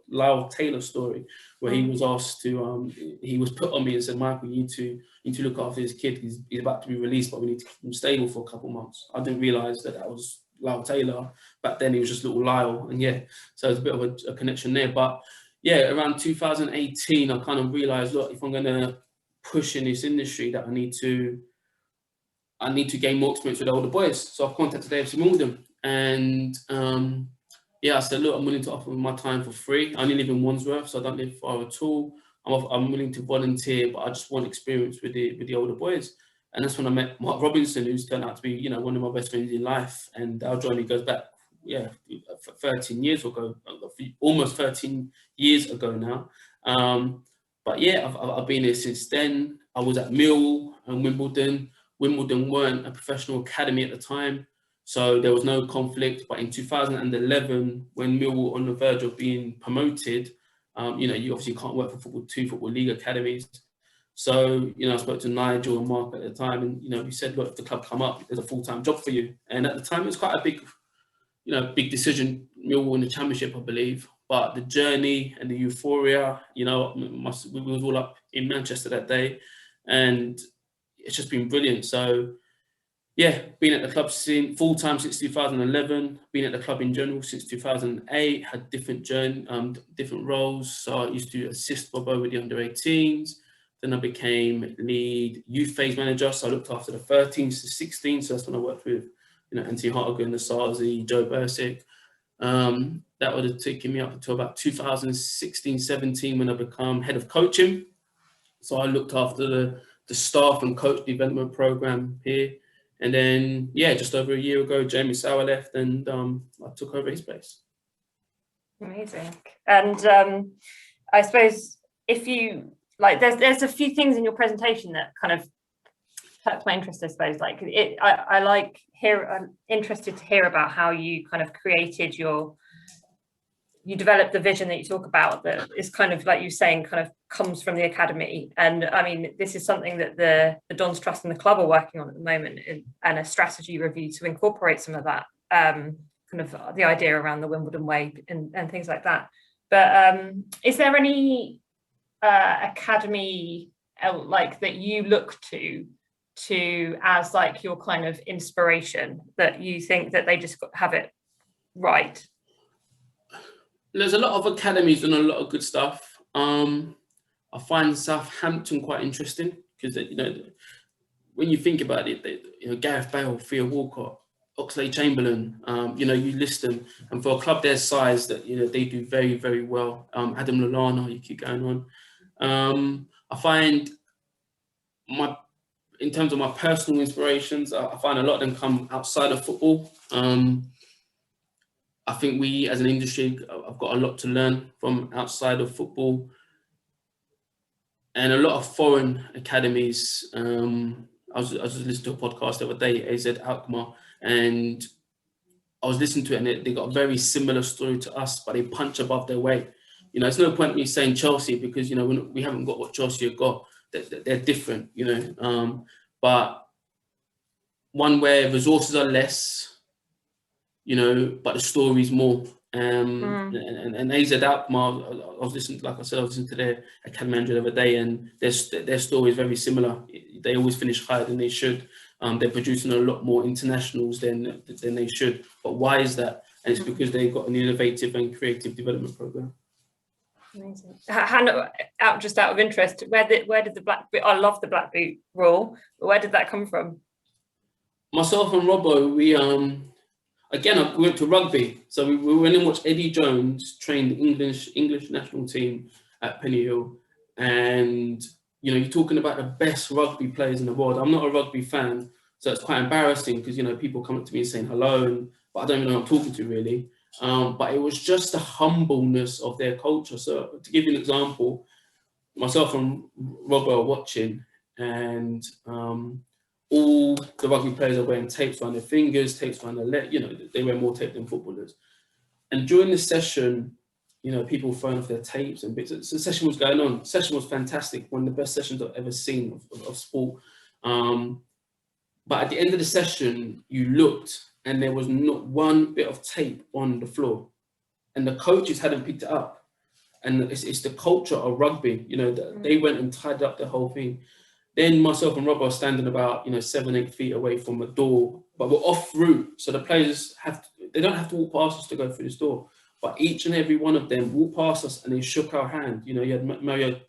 Lyle Taylor story, where he was asked to, he was put on me and said, Michael, you need to look after this kid. He's about to be released, but we need to keep him stable for a couple of months. I didn't realize that was Lyle Taylor. Back then, he was just little Lyle. And yeah, so there's a bit of a connection there. But yeah, around 2018, I kind of realized, look, if I'm going to push in this industry, that I need to gain more experience with older boys. So I contacted AFC Wimbledon, and I said, look, I'm willing to offer my time for free. I only live in Wandsworth, so I don't live far at all. I'm willing to volunteer, but I just want experience with the older boys. And that's when I met Mark Robinson, who's turned out to be, you know, one of my best friends in life. And our journey goes back, 13 years ago, almost 13 years ago now. But yeah, I've been here since then. I was at Millwall and Wimbledon. Wimbledon weren't a professional academy at the time, so there was no conflict. But in 2011, when Millwall were on the verge of being promoted, you obviously can't work for two football league academies. So, I spoke to Nigel and Mark at the time, and, we said, look, if the club come up, there's a full-time job for you. And at the time, it was quite a big decision. Millwall in the Championship, I believe. But the journey and the euphoria, we was all up in Manchester that day, and it's just been brilliant. So, yeah, been at the club full-time since 2011, been at the club in general since 2008, had different roles. So I used to assist Bobo with the under-18s. Then I became lead youth phase manager. So I looked after the 13s to 16s. So that's when I worked with, Anthony Hartigan, the Sarzi, Joe Bursick. That would have taken me up until about 2016-17 when I became head of coaching. So I looked after the staff and coach development program here. And then, just over a year ago, Jamie Sauer left, and I took over his place. Amazing. And I suppose if you, there's a few things in your presentation that kind of perked my interest, I suppose. I'm interested to hear about how you kind of created you developed the vision that you talk about, that is kind of, like you're saying, kind of comes from the academy. And I mean, this is something that the Dons Trust and the club are working on at the moment, and a strategy review to incorporate some of that, kind of the idea around the Wimbledon Way and things like that. But is there any academy that you look to as your kind of inspiration, that you think that they just have it right? There's a lot of academies and a lot of good stuff. I find Southampton quite interesting because, when you think about it, Gareth Bale, Theo Walcott, Oxlade-Chamberlain, you list them. And for a club their size, that they do very, very well. Adam Lallana, you keep going on. I find in terms of my personal inspirations, I find a lot of them come outside of football. I think we, as an industry, have got a lot to learn from outside of football, and a lot of foreign academies. I was just listening to a podcast the other day, AZ Alkmaar, and I was listening to it, and they got a very similar story to us, but they punch above their weight. It's no point me saying Chelsea, because we haven't got what Chelsea have got. They're different, but one where resources are less, but the story's more. And AZ Alkmaar, I was listening to their academy manager the other day, and their story is very similar. They always finish higher than they should. They're producing a lot more internationals than they should. But why is that? And it's because they've got an innovative and creative development program. Amazing. Hannah, just out of interest, where did the black boot? I love the black boot rule, but where did that come from? Myself and Robbo, again, we went to rugby. So we went and watched Eddie Jones train the English national team at Penny Hill. And, you know, you're talking about the best rugby players in the world. I'm not a rugby fan, so it's quite embarrassing because, you know, people come up to me and saying hello, but I don't even know who I'm talking to really. But it was just the humbleness of their culture. So to give you an example, myself and Rob are watching, and all the rugby players are wearing tapes around their fingers, tapes around their leg. You know, they wear more tape than footballers. And during the session, you know, people throwing off their tapes and bits. So the session was going on. The session was fantastic. One of the best sessions I've ever seen of sport. But at the end of the session, you looked and there was not one bit of tape on the floor. And the coaches hadn't picked it up. And it's the culture of rugby. You know, they went and tied up the whole thing. Then myself and Rob are standing about, you know, 7-8 feet away from a door, but we're off route. So the players they don't have to walk past us to go through this door. But each and every one of them walked past us and they shook our hand. You know, you had Mario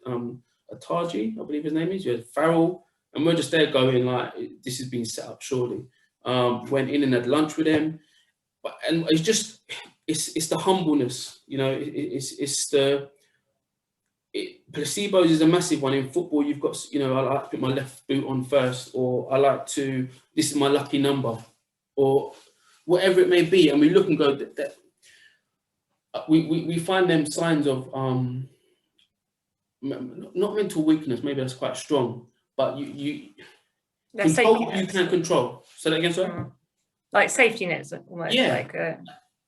Ataji, I believe his name is. You had Farrell, and we're just there going like, this is being set up surely. Went in and had lunch with them, and it's just it's the humbleness. You know, placebos is a massive one in football. You've got, you know, I like to put my left boot on first, or I like to, this is my lucky number, or whatever it may be, and we look and go that we find them signs of not mental weakness. Maybe that's quite strong, but you control what you can control. Say that again, sorry. Like safety nets, almost. Yeah. Like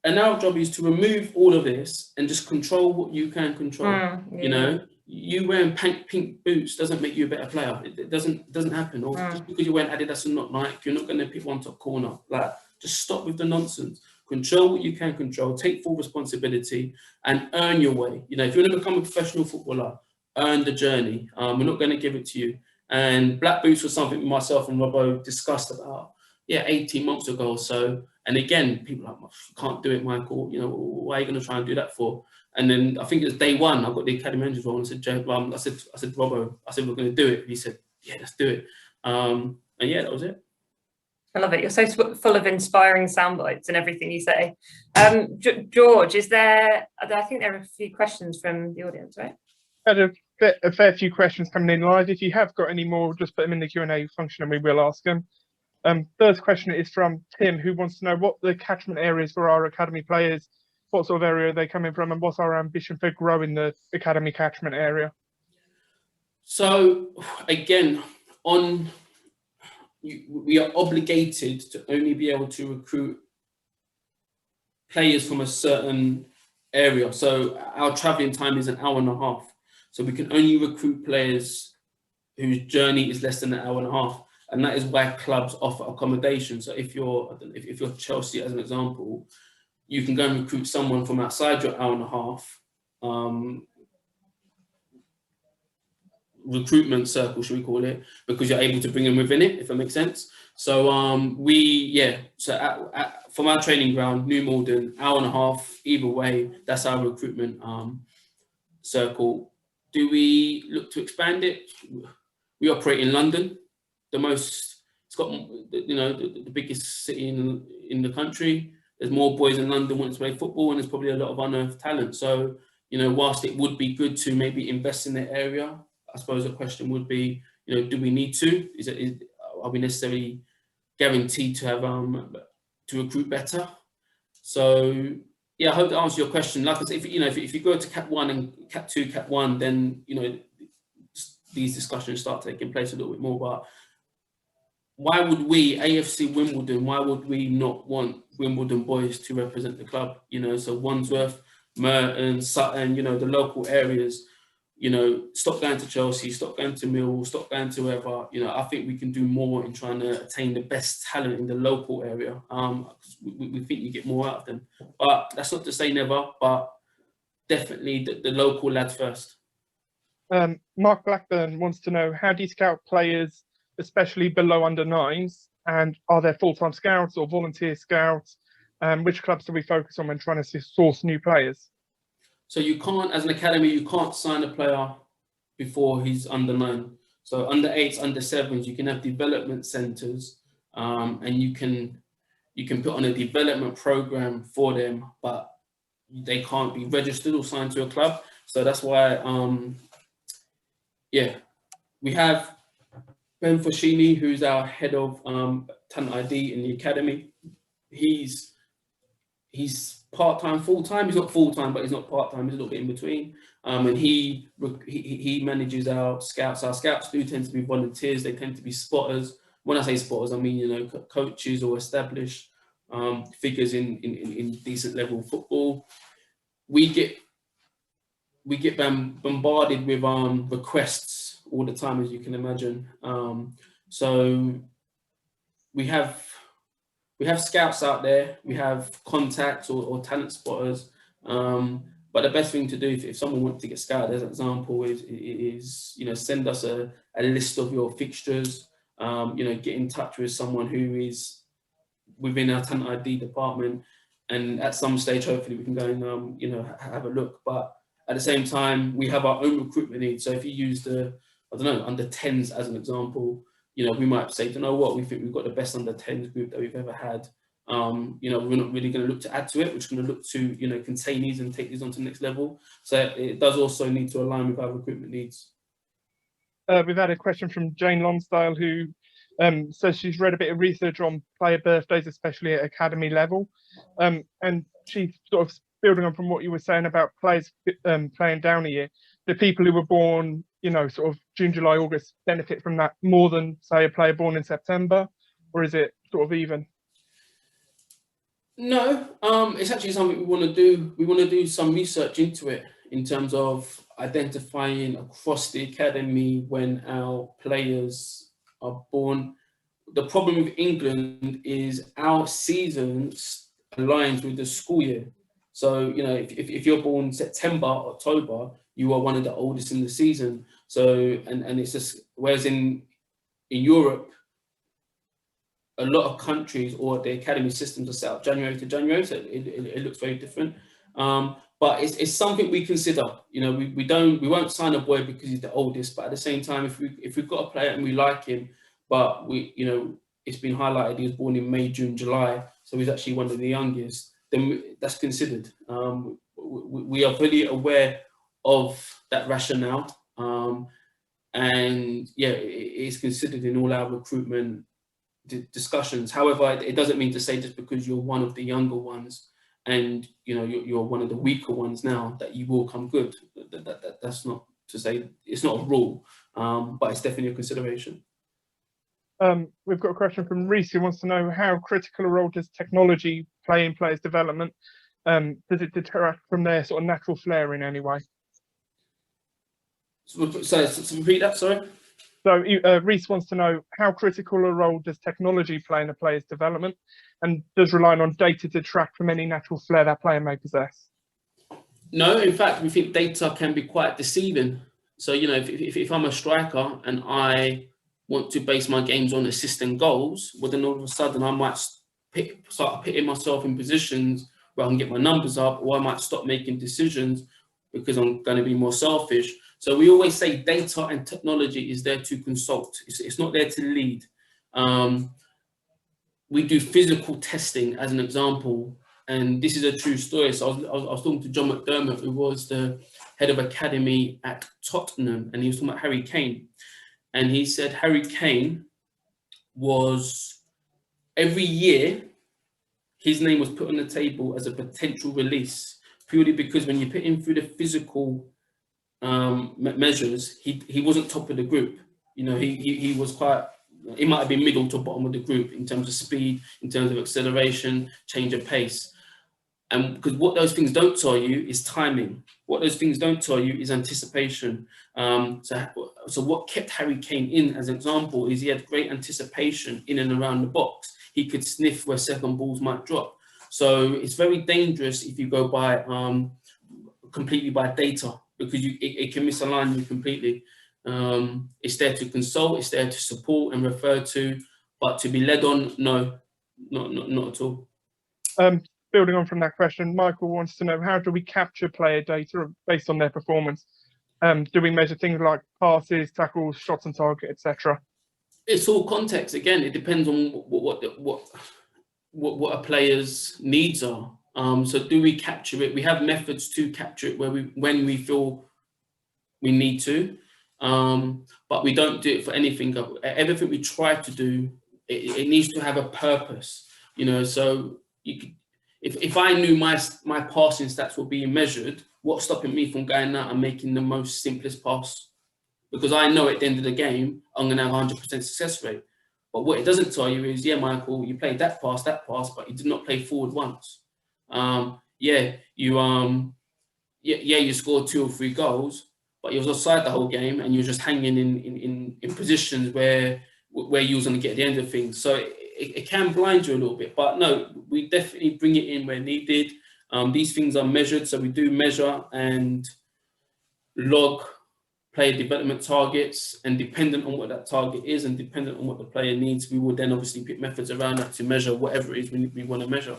and our job is to remove all of this and just control what you can control. yeah. You know, you wearing pink boots doesn't make you a better player. It doesn't happen. Or just because you're wearing Adidas and not Nike, you're not going to pick one top corner. Like, just stop with the nonsense. Control what you can control. Take full responsibility and earn your way. You know, if you want to become a professional footballer, earn the journey. We're not going to give it to you. And black boots was something myself and Robbo discussed about 18 months ago or so. And again, people are like, can't do it, Michael. You know, why are you going to try and do that for? And then I think it was day one, I got the academy manager's role, and I said, Robbo, we're going to do it. And he said, yeah, let's do it. And yeah, that was it. I love it. You're so full of inspiring sound bites and everything you say. George, I think there are a few questions from the audience, right? Had a fair few questions coming in live. If you have got any more, just put them in the Q&A function and we will ask them. First question is from Tim, who wants to know what the catchment areas for our academy players, what sort of area are they coming from, and what's our ambition for growing the academy catchment area? So again, we are obligated to only be able to recruit players from a certain area. So our traveling time is an hour and a half. So we can only recruit players whose journey is less than an hour and a half. And that is why clubs offer accommodation. So if you're Chelsea, as an example, you can go and recruit someone from outside your hour and a half recruitment circle, should we call it, because you're able to bring them within it, if that makes sense. So from our training ground, New Malden, hour and a half, either way, that's our recruitment circle. Do we look to expand it? We operate in London, it's got, you know, the biggest city in the country. There's more boys in London wanting to play football, and there's probably a lot of unearthed talent. So, you know, whilst it would be good to maybe invest in the area, I suppose the question would be, you know, do we need to? Are we necessarily guaranteed to have to recruit better? So yeah, I hope that answers your question. Like I said, if you go to Cat 1 and Cat 2, Cat 1, then, you know, these discussions start taking place a little bit more. But why would we, AFC Wimbledon, why would we not want Wimbledon boys to represent the club? You know, so Wandsworth, Merton, Sutton, you know, the local areas, you know, stop going to Chelsea, stop going to Mill, stop going to wherever. You know, I think we can do more in trying to attain the best talent in the local area. We think you get more out of them. But that's not to say never, but definitely the local lads first. Mark Blackburn wants to know, how do you scout players, especially below under 9s? And are there full-time scouts or volunteer scouts? Which clubs do we focus on when trying to source new players? So you can't, as an academy, you can't sign a player before he's under 9. So under 8s, under 7s, you can have development centres, and you can you can put on a development program for them, but they can't be registered or signed to a club. So that's why, yeah, we have Ben Foschini, who's our head of talent ID in the academy. He's part-time, full-time. He's not full-time, but he's not part-time. He's a little bit in between. And he manages our scouts. Our scouts do tend to be volunteers. They tend to be spotters. When I say spotters, I mean, you know, coaches or established figures in decent level football. We get bombarded with requests all the time, as you can imagine. So we have scouts out there, we have contacts or talent spotters. But the best thing to do if someone wants to get scouted, as an example, is you know, send us a list of your fixtures. You know, get in touch with someone who is within our talent ID department, and at some stage, hopefully, we can go and you know, have a look. But at the same time, we have our own recruitment needs. So if you use the, I don't know, under 10s as an example, you know, we might say, you know what, we think we've got the best under 10s group that we've ever had. You know, we're not really going to look to add to it. We're just going to look to, you know, contain these and take these on to the next level. So it does also need to align with our recruitment needs. We've had a question from Jane Lonsdale, who says she's read a bit of research on player birthdays, especially at academy level. And she's sort of building on from what you were saying about players playing down a year. The people who were born, you know, sort of June, July, August benefit from that more than, say, a player born in September, or is it sort of even? No, it's actually something we want to do. We want to do some research into it in terms of identifying across the academy when our players are born. The problem with England is our season aligns with the school year. So, you know, if you're born September, October, you are one of the oldest in the season. So, and it's just, whereas in Europe, a lot of countries or the academy systems are set up January to January, so it looks very different. But it's something we consider. You know, we won't sign a boy because he's the oldest, but at the same time, if we've got a player and we like him, but you know, it's been highlighted he was born in May, June, July, so he's actually one of the youngest, then that's considered. We are fully aware of that rationale, and yeah, it is considered in all our recruitment discussions. However, it doesn't mean to say just because you're one of the younger ones and you know you're one of the weaker ones now that you will come good. That's not to say, it's not a rule, but it's definitely a consideration. We've got a question from Reese, who wants to know how critical a role does technology play in players' development? Does it detract from their sort of natural flair in any way? So repeat that, sorry. So Reese wants to know how critical a role does technology play in a player's development, and does relying on data detract from any natural flair that player may possess? No, in fact, we think data can be quite deceiving. So, you know, if I'm a striker and I want to base my games on assists and goals, well, then all of a sudden I might start putting myself in positions where I can get my numbers up, or I might stop making decisions because I'm going to be more selfish. So we always say data and technology is there to consult. It's not there to lead. We do physical testing as an example, and this is a true story. So I was talking to John McDermott, who was the head of academy at Tottenham, and he was talking about Harry Kane. And he said Harry Kane was, every year, his name was put on the table as a potential release, purely because when you put him through the physical measures, he wasn't top of the group. You know, he was quite, he might have been middle to bottom of the group in terms of speed, in terms of acceleration, change of pace. And because what those things don't tell you is timing. What those things don't tell you is anticipation. So what kept Harry Kane in, as an example, is he had great anticipation in and around the box. He could sniff where second balls might drop. So it's very dangerous if you go by completely by data, because it can misalign you completely. It's there to consult, it's there to support and refer to, but to be led on, no, not at all. Building on from that question, Michael wants to know, how do we capture player data based on their performance? Do we measure things like passes, tackles, shots on target, etc.? It's all context. Again, it depends on what a player's needs are. So do we capture it? We have methods to capture it when we feel we need to, but we don't do it for anything. Everything we try to do, it needs to have a purpose, so if I knew my passing stats were being measured, what's stopping me from going out and making the most simplest pass? Because I know at the end of the game, I'm going to have 100% success rate. But what it doesn't tell you is, yeah, Michael, you played that pass, but you did not play forward once. You scored 2 or 3 goals, but you was offside the whole game, and you were just hanging in positions where you was going to get the end of things. So it can blind you a little bit. But no, we definitely bring it in where needed. These things are measured, so we do measure and log player development targets, and dependent on what that target is and dependent on what the player needs, we will then obviously pick methods around that to measure whatever it is we want to measure.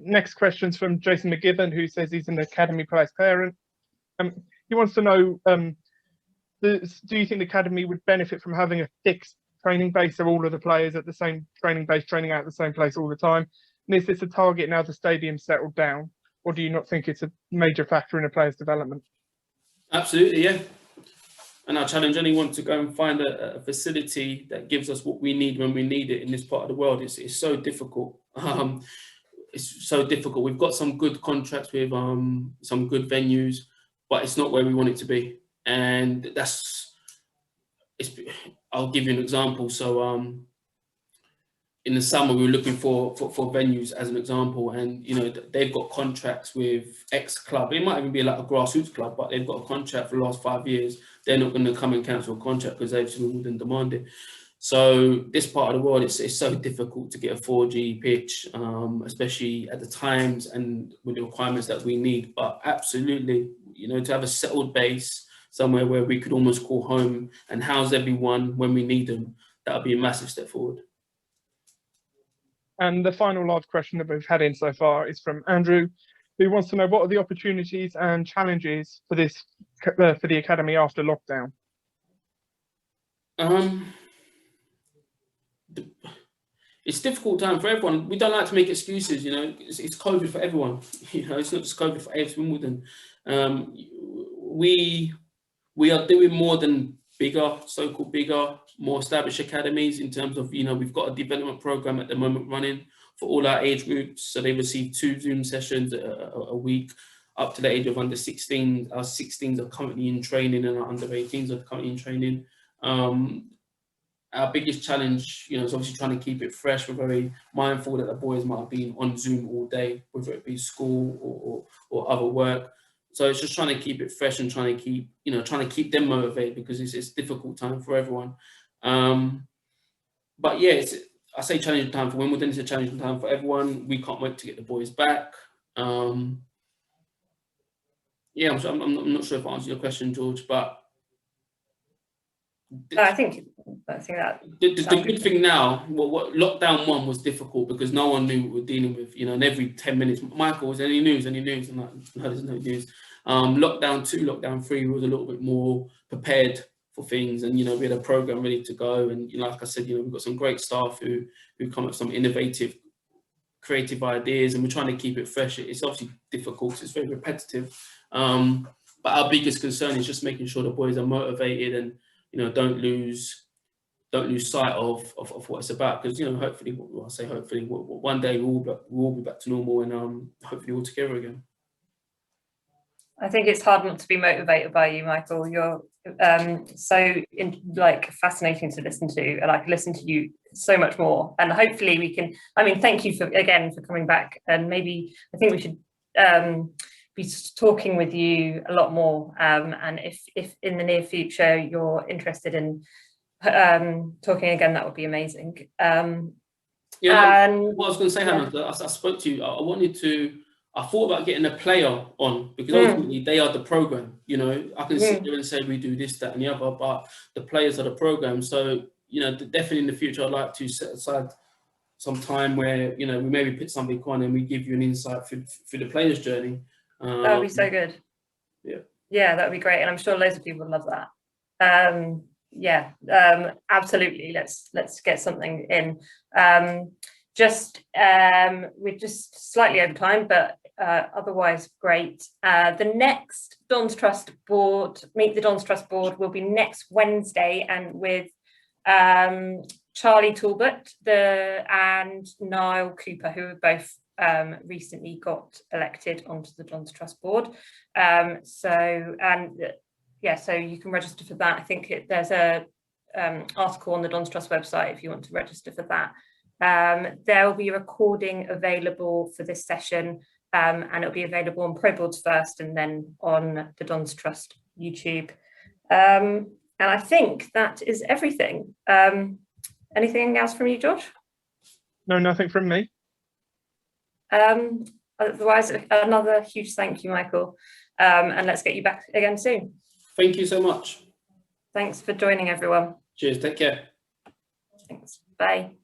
Next question's from Jason McGibbon, who says he's an academy player's parent. He wants to know, do you think the academy would benefit from having a fixed training base of all of the players at the same training base, training out at the same place all the time? And is this a target now the stadium's settled down? Or do you not think it's a major factor in a player's development? Absolutely, yeah. And I challenge anyone to go and find a facility that gives us what we need when we need it in this part of the world. It's so difficult. It's so difficult. We've got some good contracts with some good venues, but it's not where we want it to be. And I'll give you an example. So in the summer, we were looking for venues as an example, and they've got contracts with X club. It might even be like a grassroots club, but they've got a contract for the last 5 years. They're not going to come and cancel a contract because AFC Wimbledon demand it. So this part of the world, it's so difficult to get a 4G pitch, especially at the times and with the requirements that we need. But absolutely, to have a settled base somewhere where we could almost call home and house everyone when we need them, that would be a massive step forward. And the final live question that we've had in so far is from Andrew, who wants to know what are the opportunities and challenges for the academy after lockdown? It's a difficult time for everyone. We don't like to make excuses, it's COVID for everyone. It's not just COVID for AFC Wimbledon. We are doing more than bigger, so-called bigger, more established academies in terms of, we've got a development program at the moment running for all our age groups. So they receive 2 Zoom sessions a week up to the age of under 16. Our 16s are currently in training and our under 18s are currently in training. Our biggest challenge, is obviously trying to keep it fresh. We're very mindful that the boys might have been on Zoom all day, whether it be school or other work. So it's just trying to keep it fresh and trying to keep them motivated, because it's a difficult time for everyone. But yeah, I say challenging time for Wimbledon. It's a challenging time for everyone. We can't wait to get the boys back. I'm not sure if I answered your question, George, but I think that the good thing now, what lockdown 1 was difficult because no one knew what we're dealing with, and every 10 minutes, Michael, is any news? I'm like, no, there's no news. Lockdown 2, lockdown 3 was a little bit more prepared for things, and we had a program ready to go, and like I said, we've got some great staff who come up with some innovative, creative ideas, and we're trying to keep it fresh. It's obviously difficult, it's very repetitive, but our biggest concern is just making sure the boys are motivated and don't lose sight of what it's about, because hopefully, one day we'll be back to normal, and hopefully all together again. I think it's hard not to be motivated by you, Michael. You're fascinating to listen to, and I can listen to you so much more. And hopefully we can. Thank you for coming back. And maybe I think we should be talking with you a lot more. And if in the near future you're interested in talking again, that would be amazing. What I was going to say, Hannah, I spoke to you. I thought about getting a player on, because ultimately they are the program. I can sit there and say we do this, that, and the other, but the players are the program. So definitely in the future, I'd like to set aside some time where we maybe put something on and we give you an insight through the players' journey. That would be so good. Yeah, that would be great, and I'm sure loads of people would love that. yeah, absolutely. Let's get something in. We're just slightly over time, but otherwise great. The next Don's Trust board, Meet the Don's Trust board, will be next Wednesday, and with Charlie Talbot and Niall Cooper, who have both recently got elected onto the Don's Trust board. So you can register for that. I think there's a article on the Don's Trust website if you want to register for that. There will be a recording available for this session, and it'll be available on Pro Boards first and then on the Don's Trust YouTube. And I think that is everything. Anything else from you, George? No, nothing from me. Otherwise, another huge thank you, Michael. And let's get you back again soon. Thank you so much. Thanks for joining, everyone. Cheers. Take care. Thanks. Bye.